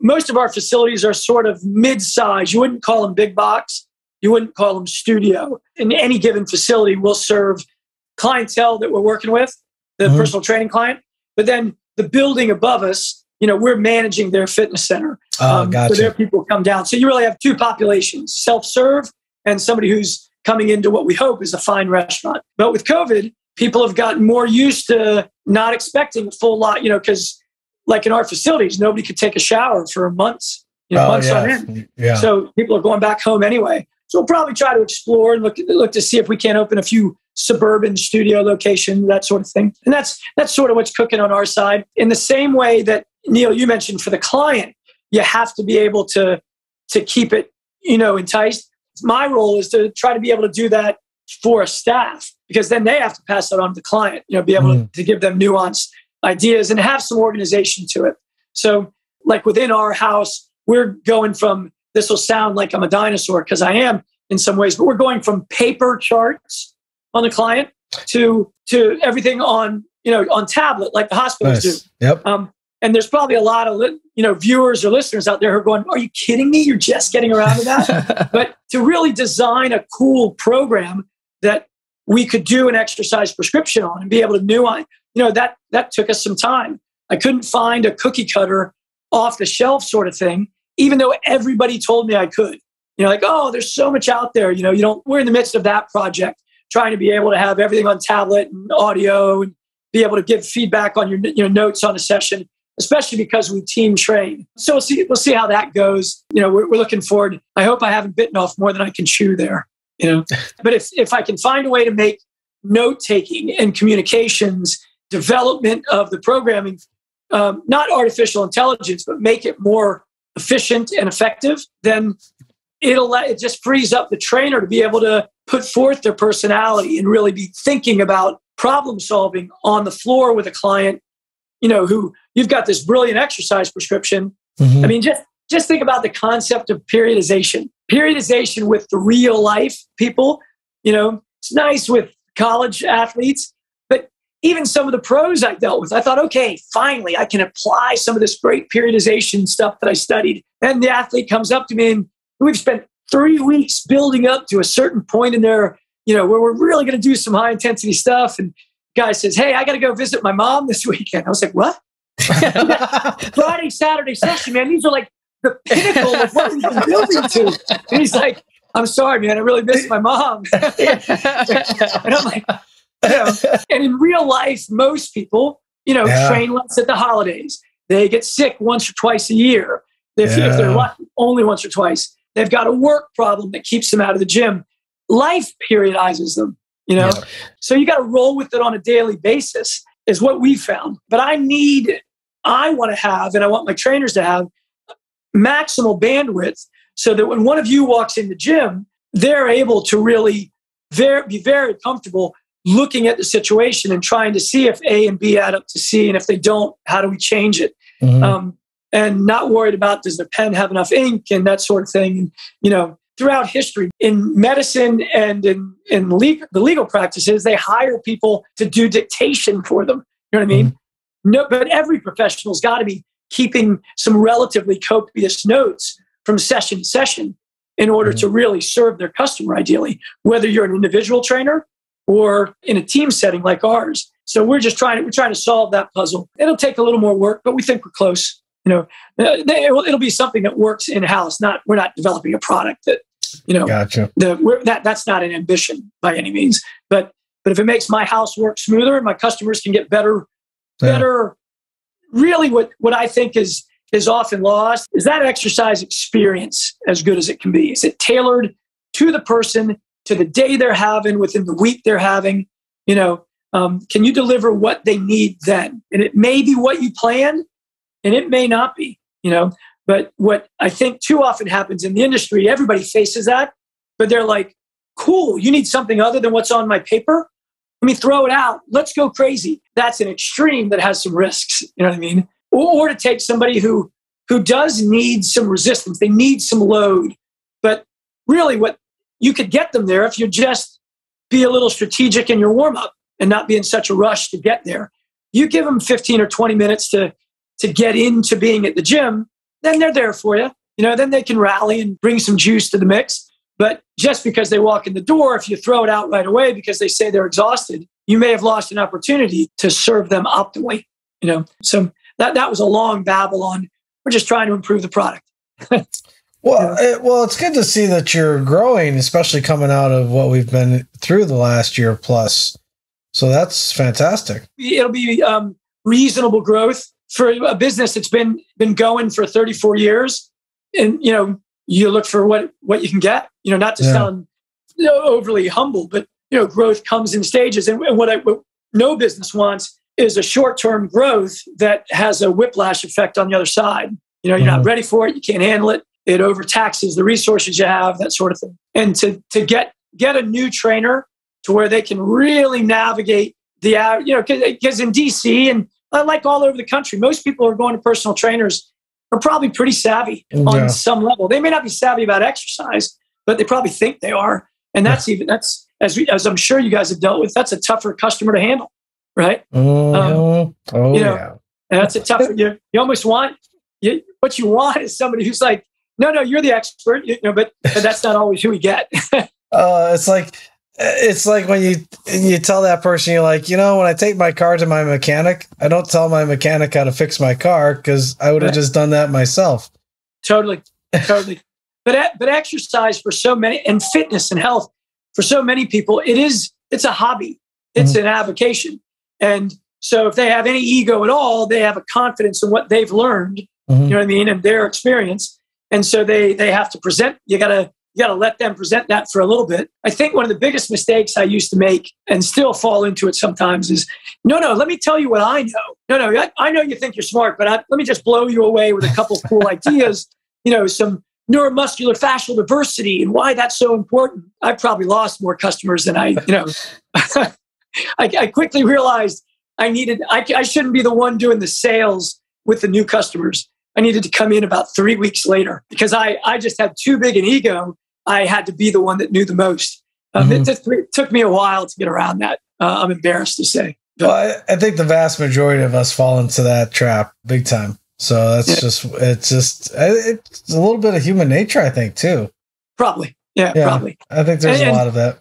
Most of our facilities are sort of mid-size. You wouldn't call them big box. You wouldn't call them studio. In any given facility, we'll serve clientele that we're working with, the personal training client. But then the building above us, we're managing their fitness center. Gotcha. So their people come down. So you really have two populations, self-serve and somebody who's coming into what we hope is a fine restaurant. But with COVID, people have gotten more used to not expecting a full lot, because like in our facilities, nobody could take a shower for months, months on end. Yeah. So people are going back home anyway. So we'll probably try to explore and look to see if we can open a few suburban studio locations, that sort of thing. And that's sort of what's cooking on our side. In the same way that, Neal, you mentioned for the client, you have to be able to keep it, enticed. My role is to try to be able to do that for a staff, because then they have to pass that on to the client, be able to give them nuanced ideas and have some organization to it. So like within our house, we're going from, this will sound like I'm a dinosaur because I am in some ways, but we're going from paper charts on the client to everything on tablet like the hospitals do. Yep. And there's probably a lot of viewers or listeners out there who are going, "Are you kidding me? You're just getting around to that." But to really design a cool program that we could do an exercise prescription on and be able to nuance, that took us some time. I couldn't find a cookie cutter off the shelf sort of thing, even though everybody told me I could. There's so much out there. We're in the midst of that project, trying to be able to have everything on tablet and audio and be able to give feedback on your notes on a session, especially because we team train. So we'll see how that goes. We're looking forward. I hope I haven't bitten off more than I can chew there. But if I can find a way to make note taking and communications, development of the programming, not artificial intelligence, but make it more efficient and effective, then it just frees up the trainer to be able to put forth their personality and really be thinking about problem solving on the floor with a client, who you've got this brilliant exercise prescription. I mean, just think about the concept of periodization. Periodization with the real life people, it's nice with college athletes, but even some of the pros I dealt with, I thought, okay, finally I can apply some of this great periodization stuff that I studied. And the athlete comes up to me and we've spent 3 weeks building up to a certain point in there, where we're really going to do some high intensity stuff. And guy says, "Hey, I got to go visit my mom this weekend." I was like, "What?" Friday, Saturday session, man. These are like the pinnacle of what we've been building to. And he's like, "I'm sorry, man. I really miss my mom." And I'm like, and in real life, most people, train less at the holidays. They get sick once or twice a year. If they're lucky, only once or twice. They've got a work problem that keeps them out of the gym. Life periodizes them, So you got to roll with it on a daily basis is what we found. But I want to have, and I want my trainers to have maximal bandwidth so that when one of you walks in the gym, they're able to really be very comfortable looking at the situation and trying to see if A and B add up to C. And if they don't, how do we change it? And not worried about, does the pen have enough ink and that sort of thing. Throughout history, in medicine and in the legal practices, they hire people to do dictation for them. You know what I mean? No, but every professional's got to be keeping some relatively copious notes from session to session in order to really serve their customer, ideally, whether you're an individual trainer or in a team setting like ours. So we're trying to solve that puzzle. It'll take a little more work, but we think we're close. It'll be something that works in-house. We're not developing a product that, Gotcha. That's not an ambition by any means. But if it makes my house work smoother and my customers can get better, really what I think is often lost is that exercise experience as good as it can be. Is it tailored to the person, to the day they're having, within the week they're having? Can you deliver what they need then? And it may be what you planned, and it may not be, But what I think too often happens in the industry, everybody faces that, but they're like, "Cool, you need something other than what's on my paper? Let me throw it out. Let's go crazy." That's an extreme that has some risks, you know what I mean? Or to take somebody who who does need some resistance. They need some load. But really what you could get them there if you just be a little strategic in your warm-up and not be in such a rush to get there. You give them 15 or 20 minutes to get into being at the gym, then they're there for you. Then they can rally and bring some juice to the mix. But just because they walk in the door, if you throw it out right away because they say they're exhausted, you may have lost an opportunity to serve them optimally. So that was a long babble on. We're just trying to improve the product. Well, it's good to see that you're growing, especially coming out of what we've been through the last year plus. So that's fantastic. It'll be reasonable growth for a business that's been going for 34 years. And, you look for what you can get, not to sound overly humble, but, growth comes in stages. And what no business wants is a short-term growth that has a whiplash effect on the other side. You're not ready for it. You can't handle it. It overtaxes the resources you have, that sort of thing. And to get a new trainer to where they can really navigate the, because in DC and like all over the country, most people who are going to personal trainers are probably pretty savvy on some level. They may not be savvy about exercise, but they probably think they are. And that's as I'm sure you guys have dealt with, that's a tougher customer to handle, right? Yeah. And that's a tougher, you almost want, what you want is somebody who's like, no, you're the expert, but that's not always who we get. It's like when you tell that person, you're like, when I take my car to my mechanic, I don't tell my mechanic how to fix my car because I would have just done that myself. Totally. But exercise for so many, and fitness and health for so many people, it's a hobby. It's an avocation. And so if they have any ego at all, they have a confidence in what they've learned, you know what I mean, and their experience. And so they have to present. You gotta let them present that for a little bit. I think one of the biggest mistakes I used to make and still fall into it sometimes is, no, let me tell you what I know. No, I know you think you're smart, but let me just blow you away with a couple of cool ideas, some neuromuscular fascial diversity and why that's so important. I probably lost more customers than I quickly realized I shouldn't be the one doing the sales with the new customers. I needed to come in about 3 weeks later because I just had too big an ego. I had to be the one that knew the most. It took me a while to get around that. I'm embarrassed to say. Well, I think the vast majority of us fall into that trap big time. So that's it's a little bit of human nature, I think, too. Probably. Yeah, probably. I think there's a lot of that.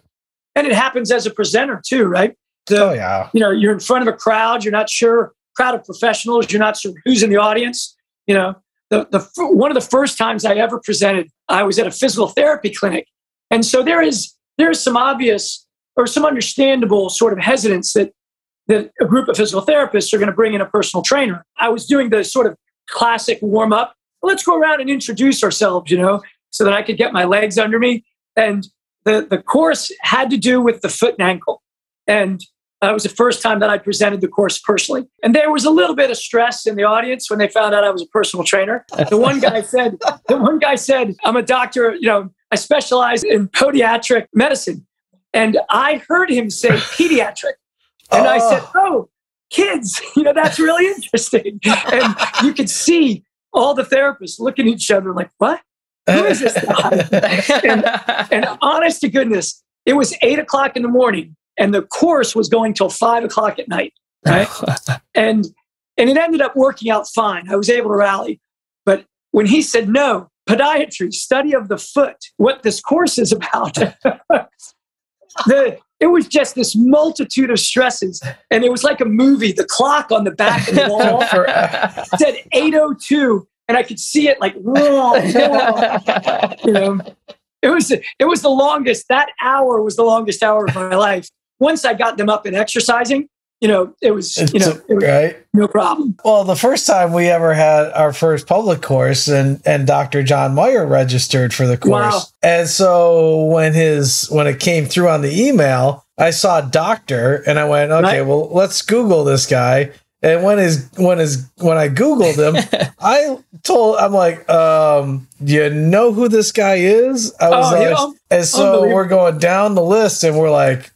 And it happens as a presenter too, right? You're in front of a crowd. You're not sure, crowd of professionals. You're not sure who's in the audience. One of the first times I ever presented, I was at a physical therapy clinic. And so there is some obvious or some understandable sort of hesitance that a group of physical therapists are going to bring in a personal trainer. I was doing the sort of classic warm up. Let's go around and introduce ourselves, so that I could get my legs under me. And the course had to do with the foot and ankle. And it was the first time that I presented the course personally. And there was a little bit of stress in the audience when they found out I was a personal trainer. The one guy said, I'm a doctor, I specialize in podiatric medicine. And I heard him say pediatric. And I said, oh, kids, that's really interesting. And you could see all the therapists looking at each other like, what? Who is this guy? and honest to goodness, it was 8:00 in the morning. And the course was going till 5:00 at night, right? and it ended up working out fine. I was able to rally. But when he said, no, podiatry, study of the foot, what this course is about, it was just this multitude of stresses. And it was like a movie. The clock on the back of the wall said 8:02. And I could see it like, whoa. It was the longest, that hour was the longest hour of my life. Once I got them up and exercising, it was right. No problem. Well, the first time we ever had our first public course and Dr. John Meyer registered for the course. Wow. And so when it came through on the email, I saw doctor and I went, okay, well, let's Google this guy. And when I Googled him, I'm like, you know who this guy is? I was and so we're going down the list and we're like,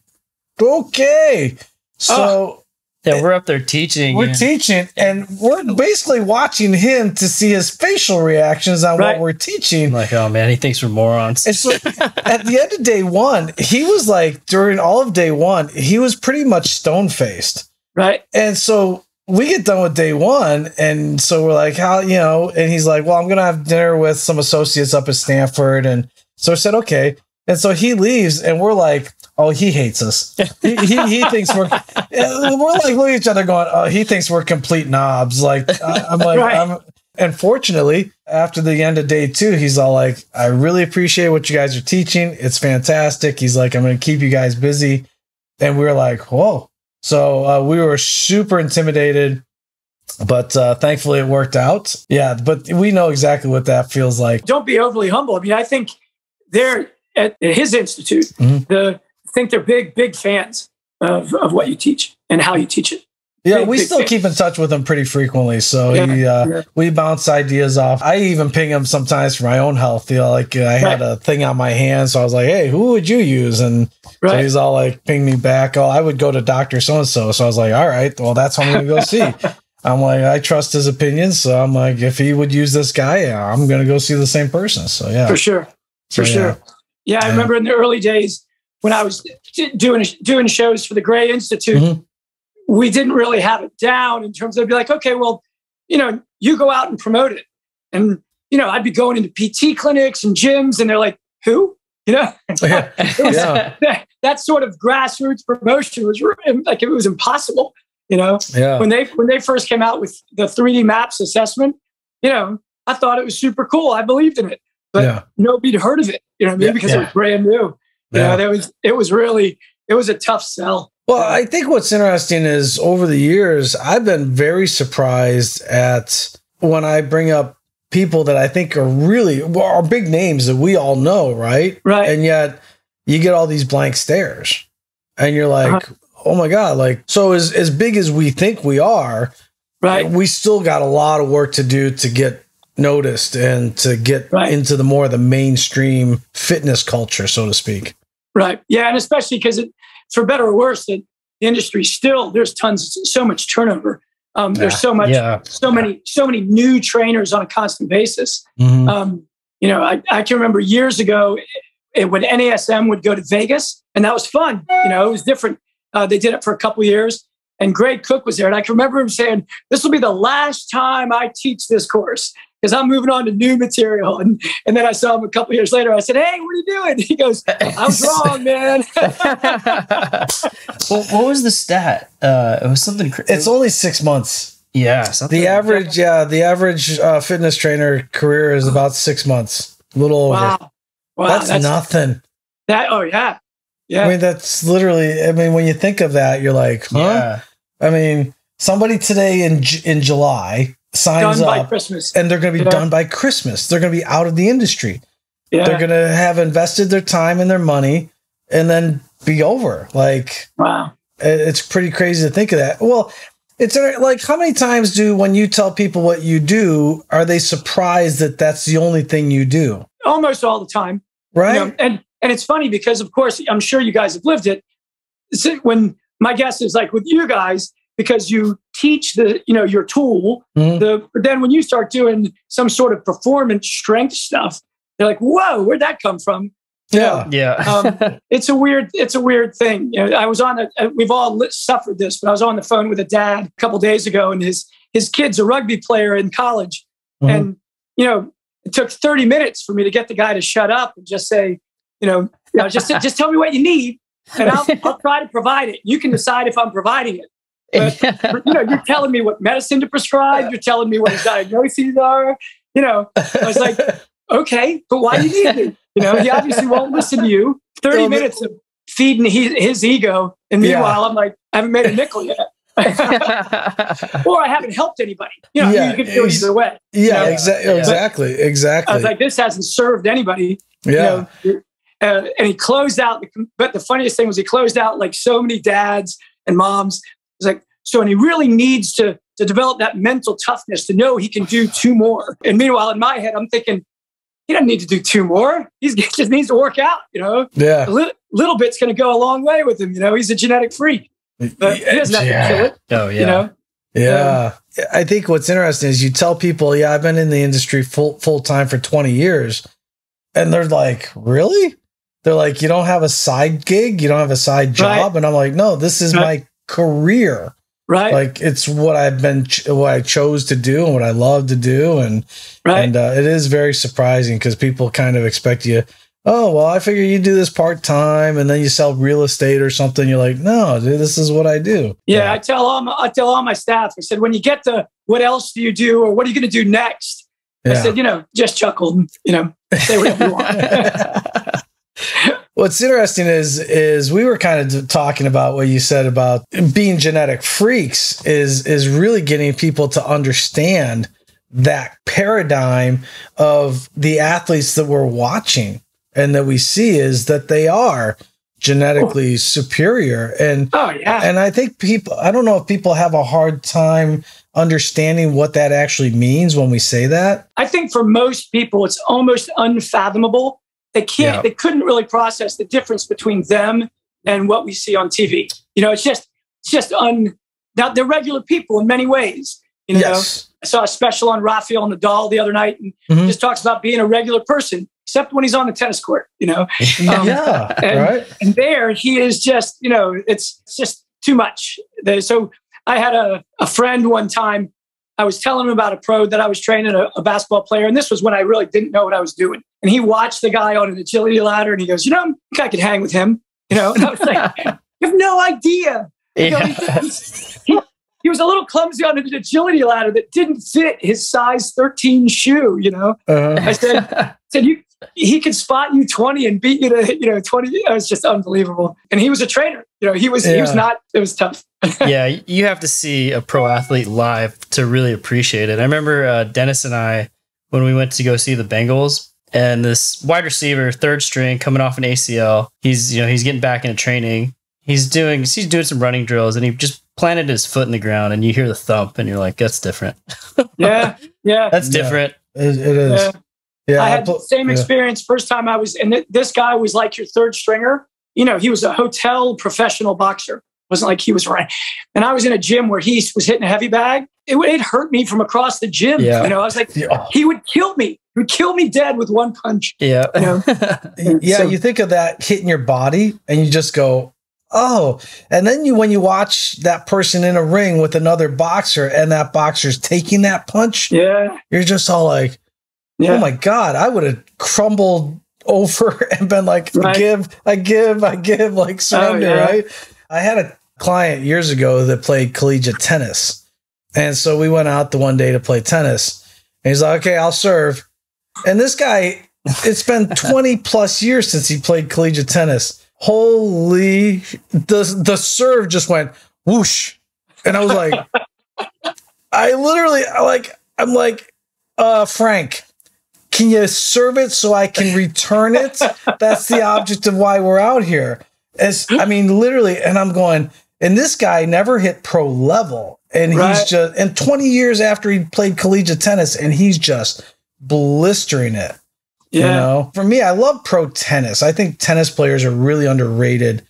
okay. So Yeah, we're up there teaching. We're teaching, and we're basically watching him to see his facial reactions on what we're teaching. I'm like, oh man, he thinks we're morons. And so at the end of day one, he was like, during all of day one, he was pretty much stone-faced. Right. And so we get done with day one, and so we're like, how, you know, and he's like, well, I'm going to have dinner with some associates up at Stanford. And so I said, okay. And so he leaves, and we're like, oh, he hates us. He thinks we're like looking at each other going, oh, he thinks we're complete knobs. Like, I'm like, and fortunately, after the end of day two, he's all like, I really appreciate what you guys are teaching. It's fantastic. He's like, I'm going to keep you guys busy. And we were like, whoa. So we were super intimidated, but thankfully it worked out. Yeah, but we know exactly what that feels like. Don't be overly humble. I mean, I think they're at his institute, I think they're big fans of what you teach and how you teach it. Yeah, we still keep in touch with him pretty frequently. So we bounce ideas off. I even ping him sometimes for my own health. You know, like I had a thing on my hand, so I was like, hey, who would you use? And so he's all like, ping me back. Oh, I would go to Dr. So-and-so. So I was like, all right, well, that's who I'm going to go see. I'm like, I trust his opinions. So I'm like, if he would use this guy, I'm going to go see the same person. So yeah. For sure. Yeah, I remember in the early days when I was doing shows for the Gray Institute, we didn't really have it down in terms of be like, okay, well, you know, you go out and promote it. And, you know, I'd be going into PT clinics and gyms, and they're like, who? You know, that sort of grassroots promotion was like, it was impossible, you know, when they first came out with the 3D maps assessment, you know, I thought it was super cool. I believed in it, but nobody heard of it, you know what I mean? Because it was brand new. You know, it was a tough sell. Well, I think what's interesting is over the years, I've been very surprised at when I bring up people that I think are big names that we all know, right? Right. And yet you get all these blank stares and you're like, oh my God, like, so as big as we think we are, we still got a lot of work to do to get noticed and to get into the mainstream fitness culture, so to speak. Right. Yeah. And especially because for better or worse, the industry still, there's so much turnover. There's so many new trainers on a constant basis. You know, I can remember years ago when NASM would go to Vegas, and that was fun. You know, it was different. They did it for a couple of years, and Greg Cook was there. And I can remember him saying, this will be the last time I teach this course, because I'm moving on to new material. And then I saw him a couple of years later. I said, hey, what are you doing? He goes, I was wrong, man. Well, what was the stat? It was something. It's only 6 months. Yeah. The average fitness trainer career is about 6 months, a little over. Wow. That's nothing. Yeah. I mean, that's literally, I mean, when you think of that, you're like, huh? Yeah. I mean, somebody today in July signs done up by Christmas. And they're going to be done by Christmas. They're going to be out of the industry. Yeah. They're going to have invested their time and their money and then be over. Like, wow. It's pretty crazy to think of that. Well, it's like, how many times when you tell people what you do, are they surprised that that's the only thing you do? Almost all the time. Right. You know, and it's funny because, of course, I'm sure you guys have lived it. When my guess is like with you guys, because you teach your tool, but then when you start doing some sort of performance strength stuff, they're like, whoa, where'd that come from? It's a weird thing. You know, I was we've all suffered this, but I was on the phone with a dad a couple of days ago, and his kid's a rugby player in college. And, you know, it took 30 minutes for me to get the guy to shut up and just say, just tell me what you need, and I'll try to provide it. You can decide if I'm providing it. But, you're telling me what medicine to prescribe. You're telling me what his diagnoses are. You know, I was like, okay, but why do you need me? You know, he obviously won't listen to you. 30 minutes of feeding his ego. And meanwhile, I'm like, I haven't made a nickel yet. Or I haven't helped anybody. You know, you can do it either way. Yeah, exactly. I was like, this hasn't served anybody. Yeah. And he closed out. But the funniest thing was he closed out like so many dads and moms. It's like, and he really needs to develop that mental toughness to know he can do 2 more. And meanwhile, in my head, I'm thinking, he doesn't need to do 2 more. He just needs to work out, you know? Yeah. A little bit's going to go a long way with him. You know, he's a genetic freak. But he doesn't have to kill it. Oh, yeah. You know? Yeah. I think what's interesting is you tell people, yeah, I've been in the industry full time for 20 years. And they're like, really? They're like, you don't have a side gig? You don't have a side job? Right. And I'm like, no, this is my career. Right. Like it's what what I chose to do and what I love to do. And, it is very surprising because people kind of expect you, oh, well, I figure you do this part time and then you sell real estate or something. You're like, no, dude, this is what I do. Yeah. I tell all my staff, I said, when you get to what else do you do or what are you going to do next? I said, just chuckle, say whatever you want. What's interesting is we were kind of talking about what you said about being genetic freaks is really getting people to understand that paradigm of the athletes that we're watching and that we see is that they are genetically superior. And and I think I don't know if people have a hard time understanding what that actually means when we say that. I think for most people, it's almost unfathomable. They couldn't really process the difference between them and what we see on TV. Now they're regular people in many ways. Yes. I saw a special on Rafael Nadal the other night and just talks about being a regular person, except when he's on the tennis court, And there he is just, it's just too much. So I had a friend one time, I was telling him about a pro that I was training, a basketball player. And this was when I really didn't know what I was doing. And he watched the guy on an agility ladder and he goes, I think I could hang with him. And I was like, you have no idea. He was a little clumsy on an agility ladder that didn't fit his size 13 shoe, I said, he could spot you 20 and beat you to, 20. It was just unbelievable. And he was a trainer. He was not, it was tough. Yeah, you have to see a pro athlete live to really appreciate it. I remember Dennis and I, when we went to go see the Bengals, and this wide receiver, third string, coming off an ACL, he's getting back into training. He's doing some running drills, and he just planted his foot in the ground, and you hear the thump, and you're like, that's different. Yeah. That's different. It is. Yeah, I had the same experience first time I was, and this guy was like your third stringer. He was a hotel professional boxer. It wasn't like he was right. And I was in a gym where he was hitting a heavy bag. It hurt me from across the gym. Yeah. I was like, he would kill me. He would kill me dead with one punch. Yeah. You think of that hitting your body and you just go, oh. And then when you watch that person in a ring with another boxer and that boxer's taking that punch, you're just all like, oh my God, I would have crumbled over and been like, I give, like surrender, right? I had a client years ago that played collegiate tennis. And so we went out the one day to play tennis. And he's like, okay, I'll serve. And this guy, it's been 20 plus years since he played collegiate tennis. Holy, the serve just went whoosh. And I was like, I'm like, Frank, can you serve it so I can return it? That's the object of why we're out here. Literally. And I'm going, and this guy never hit pro level. And he's just, and 20 years after he played collegiate tennis, and he's just blistering it. Yeah. For me, I love pro tennis. I think tennis players are really underrated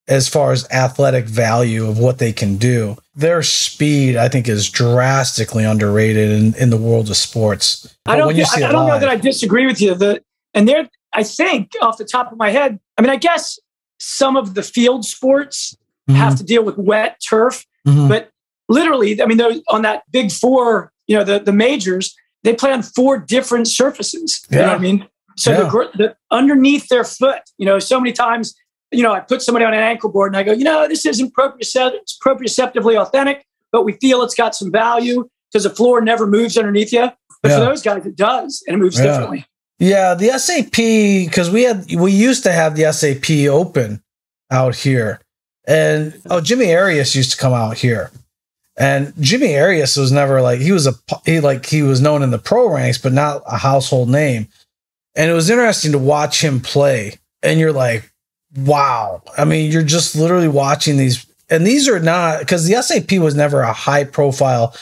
as far as athletic value of what they can do. Their speed, I think, is drastically underrated in the world of sports. I don't know that I disagree with you. I think off the top of my head, I guess some of the field sports have to deal with wet turf, but literally, those on that big four, the majors, they play on 4 different surfaces. You know what I mean? So the underneath their foot, so many times, I put somebody on an ankle board and I go, this isn't proprioceptively authentic, but we feel it's got some value because the floor never moves underneath you. But for those guys, it does, and it moves differently. Yeah, the SAP, because we used to have the SAP Open out here, and Jimmy Arias used to come out here. And Jimmy Arias was never like, he was known in the pro ranks, but not a household name. And it was interesting to watch him play. And you're like, wow. You're just literally watching these. And these are not, because the SAP was never a high profile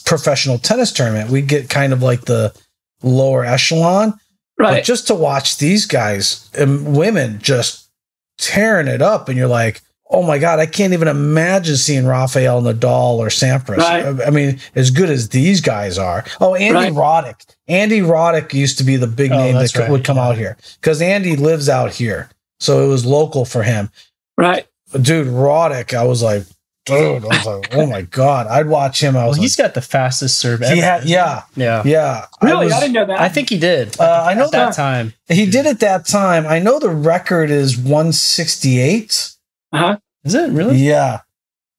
professional tennis tournament. We get kind of like the lower echelon. Right. But just to watch these guys and women just tearing it up. And you're like, oh my God, I can't even imagine seeing Rafael Nadal or Sampras. Right. I mean, as good as these guys are. Oh, Andy Roddick. Andy Roddick used to be the big name that would come out here because Andy lives out here. So it was local for him. Right. Dude, Roddick, I was like, dude, I was like, oh my God. I'd watch him. He's got the fastest serve ever. Yeah. Really? I didn't know that. I think he did. I know that time. He did at that time. I know the record is 168. Is it really? Yeah.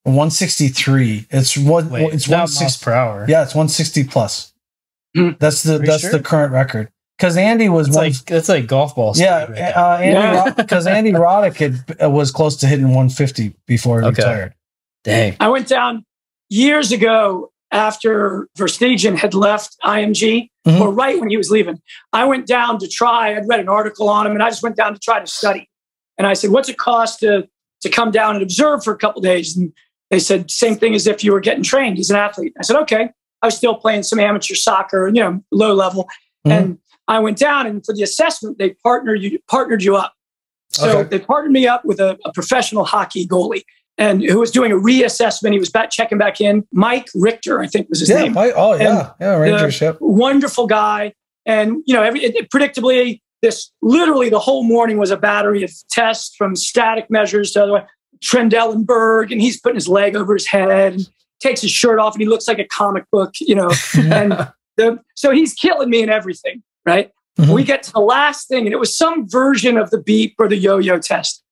163. It's 160 miles per hour. Yeah, it's 160 plus. That's the current record. Because Andy was that's like golf ball speed. Yeah, because Andy Roddick was close to hitting 150 before he retired. Dang. I went down years ago after Verstegen had left IMG, or right when he was leaving. I went down to try. I'd read an article on him, and I just went down to try to study. And I said, "What's it cost to come down and observe for a couple of days?" And they said, "Same thing as if you were getting trained. He's an athlete." I said, "Okay." I was still playing some amateur soccer, low level, and I went down, and for the assessment, they partnered you up. So they partnered me up with a professional hockey goalie, and who was doing a reassessment. He was checking back in. Mike Richter, I think was his name. Rangers. Wonderful guy, and predictably, literally the whole morning was a battery of tests from static measures to other Trendelenburg, and he's putting his leg over his head and takes his shirt off, and he looks like a comic book, and so he's killing me in everything. Right. We get to the last thing, and it was some version of the beep or the yo-yo test.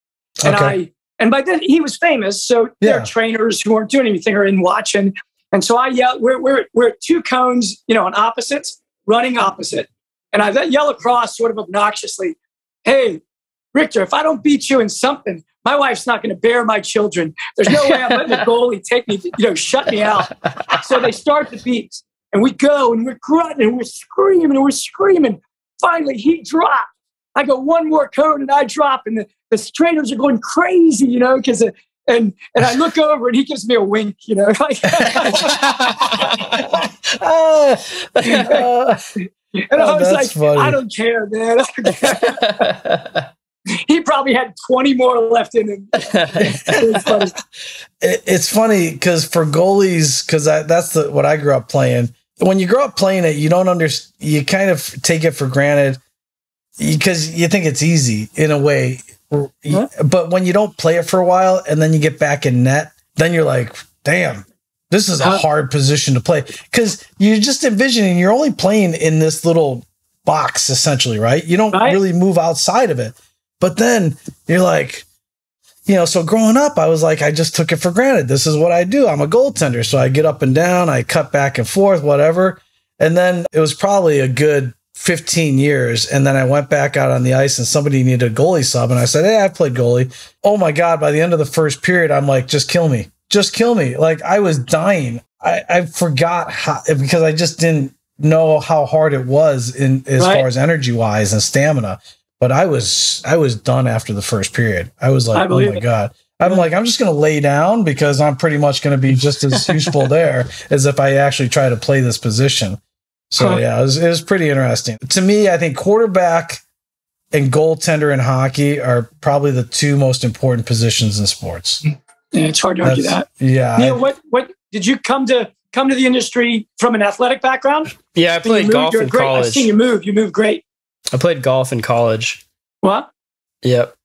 And by then he was famous. So there are trainers who weren't doing anything or in watching. And so I yell, we're at two cones, on opposites, running opposite. And I yell across sort of obnoxiously, "Hey, Richter, if I don't beat you in something, my wife's not going to bear my children. There's no way I'm letting the goalie take me, shut me out." So they start the beats. And we go and we're grunting and we're screaming. Finally, he dropped. I go one more cone and I drop, and the trainers are going crazy, because and I look over and he gives me a wink, and I was like, funny. I don't care, man. He probably had 20 more left in him. It's funny because for goalies, because that's what I grew up playing. When you grow up playing it, you don't understand. You kind of take it for granted because you think it's easy in a way. But when you don't play it for a while and then you get back in net, then you're like, damn, this is a hard position to play. Because you're just envisioning you're only playing in this little box, essentially, right? You don't really move outside of it. But then you're like, so growing up, I was like, I just took it for granted. This is what I do. I'm a goaltender. So I get up and down, I cut back and forth, whatever. And then it was probably a good 15 years. And then I went back out on the ice and somebody needed a goalie sub. And I said, "Hey, I played goalie." Oh my God. By the end of the first period, I'm like, just kill me. Just kill me. Like I was dying. I forgot how, because I just didn't know how hard it was as far as energy wise and stamina. But I was done after the first period. I was like, oh my God. I'm like, I'm just going to lay down because I'm pretty much going to be just as useful there as if I actually try to play this position. So yeah, it was pretty interesting. To me, I think quarterback and goaltender in hockey are probably the two most important positions in sports. Yeah, it's hard to argue that. Yeah. Neal, what did you come to the industry from an athletic background? Yeah, I played golf in college. I've seen you move. You move great. I played golf in college. What? Yep.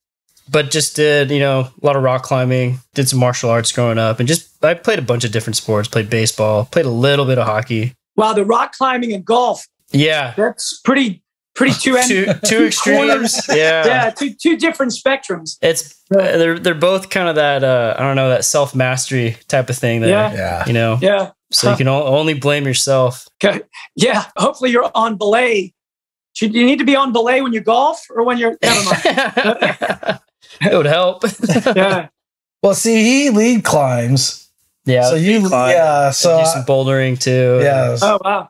But just did, a lot of rock climbing, did some martial arts growing up, and I played a bunch of different sports, played baseball, played a little bit of hockey. Wow, the rock climbing and golf. Yeah. That's pretty two extremes. Yeah, two different spectrums. It's they're both kind of that that self-mastery type of thing that Yeah. So you can only blame yourself. Okay. Yeah, hopefully you're on belay. Should you need to be on belay when you golf or when you're... Never mind. It would help. Yeah. Well, see, he lead climbs. Yeah. So you climb. Yeah. So I do some bouldering too. Yeah. Oh, wow.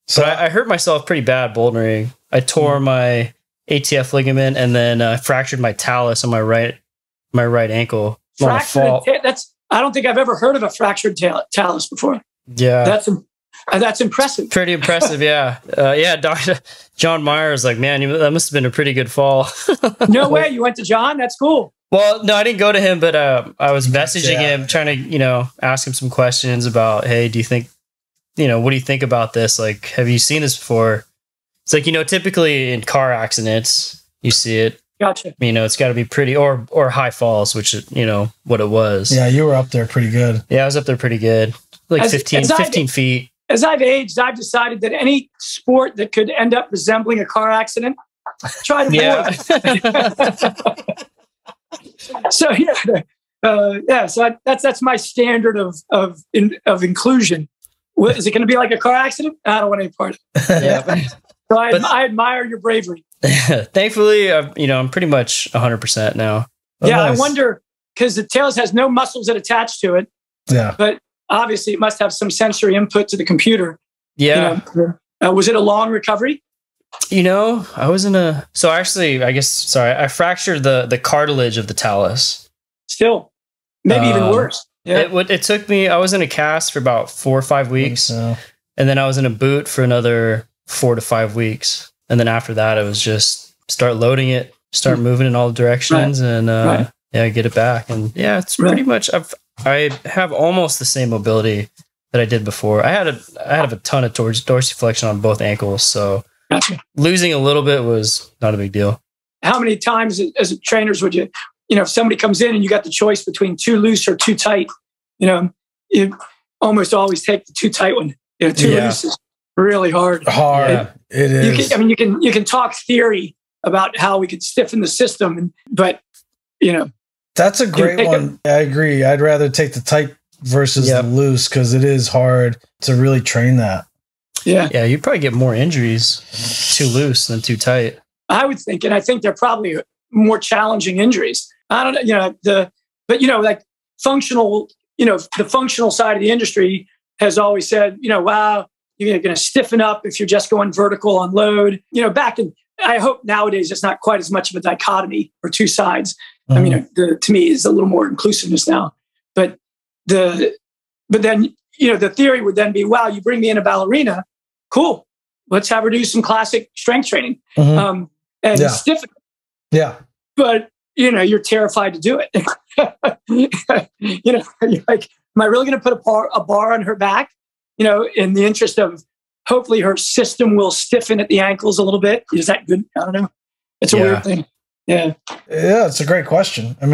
So I hurt myself pretty bad bouldering. I tore my ATF ligament and then fractured my talus on my right ankle. Fractured. I don't think I've ever heard of a fractured talus before. Yeah. That's impressive. Pretty impressive, yeah. Dr. John Myers, like, man, that must have been a pretty good fall. No way. You went to John? That's cool. Well, no, I didn't go to him, but I was messaging him, trying to, ask him some questions about, hey, do you think, what do you think about this? Like, have you seen this before? It's like, typically in car accidents, you see it. Gotcha. It's got to be pretty, or high falls, which, what it was. Yeah, you were up there pretty good. Yeah, I was up there pretty good. Like 15 feet. As I've aged, I've decided that any sport that could end up resembling a car accident, try to avoid. So so that's my standard of inclusion. Is it going to be like a car accident? I don't want any part of it. Yeah. So I admire your bravery. Thankfully, I'm pretty much 100% now. Yeah, nice. I wonder, because the Tails has no muscles that attach to it. Yeah. But obviously, it must have some sensory input to the computer. Yeah. Was it a long recovery? I was in a... So actually, I fractured the cartilage of the talus. Still, maybe even worse. Yeah. It took me... I was in a cast for about 4 or 5 weeks. And then I was in a boot for another 4 to 5 weeks. And then after that, it was just start loading it, start moving in all directions, and get it back. And yeah, it's pretty much... I have almost the same mobility that I did before. I had a ton of dorsiflexion on both ankles, so... Gotcha. Losing a little bit was not a big deal. How many times as trainers would you, if somebody comes in and you got the choice between too loose or too tight, you almost always take the too tight one. Too loose is really hard. It is. You can talk theory about how we could stiffen the system, but that's a great one. I agree. I'd rather take the tight versus the loose, because it is hard to really train that. Yeah, you probably get more injuries too loose than too tight. I would think, and I think they're probably more challenging injuries. I don't know, like functional, the functional side of the industry has always said, wow, you're going to stiffen up if you're just going vertical on load. I hope nowadays it's not quite as much of a dichotomy or two sides. To me, is a little more inclusiveness now. But then the theory would then be, wow, you bring me in a ballerina, cool. Let's have her do some classic strength training and stiffen. Yeah. But, you're terrified to do it. You're like, am I really going to put a bar on her back, in the interest of hopefully her system will stiffen at the ankles a little bit? Is that good? I don't know. It's a weird thing. Yeah. Yeah, it's a great question. It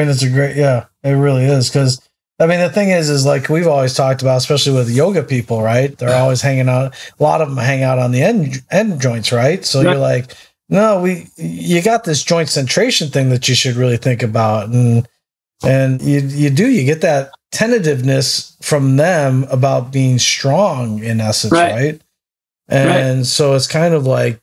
really is. Because the thing is like we've always talked about, especially with yoga people, right? They're always hanging out. A lot of them hang out on the end joints, right? So you're like, no, you got this joint centration thing that you should really think about. And you get that tentativeness from them about being strong in essence, right? And so it's kind of like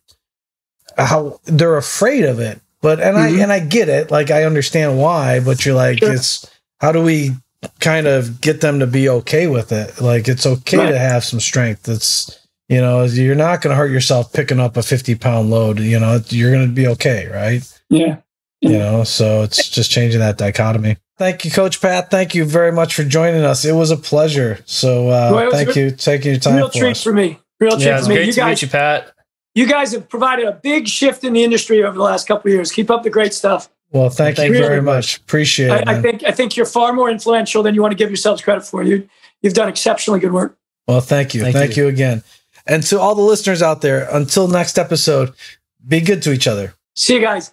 how they're afraid of it. But, I get it. Like, I understand why, but you're like, it's, how do we kind of get them to be okay with it? Like, it's okay to have some strength. It's, you're not going to hurt yourself picking up a 50-pound load. You're going to be okay, right? Yeah. So it's just changing that dichotomy. Thank you, Coach Pat. Thank you very much for joining us. It was a pleasure. So thank you taking your time. Real treat for me. Real treat for me. Great to meet you, Pat. You guys have provided a big shift in the industry over the last couple of years. Keep up the great stuff. Well, thank you very much. Appreciate it. I think you're far more influential than you want to give yourselves credit for. You've done exceptionally good work. Well, thank you. Thank you again. And to all the listeners out there, until next episode, be good to each other. See you guys.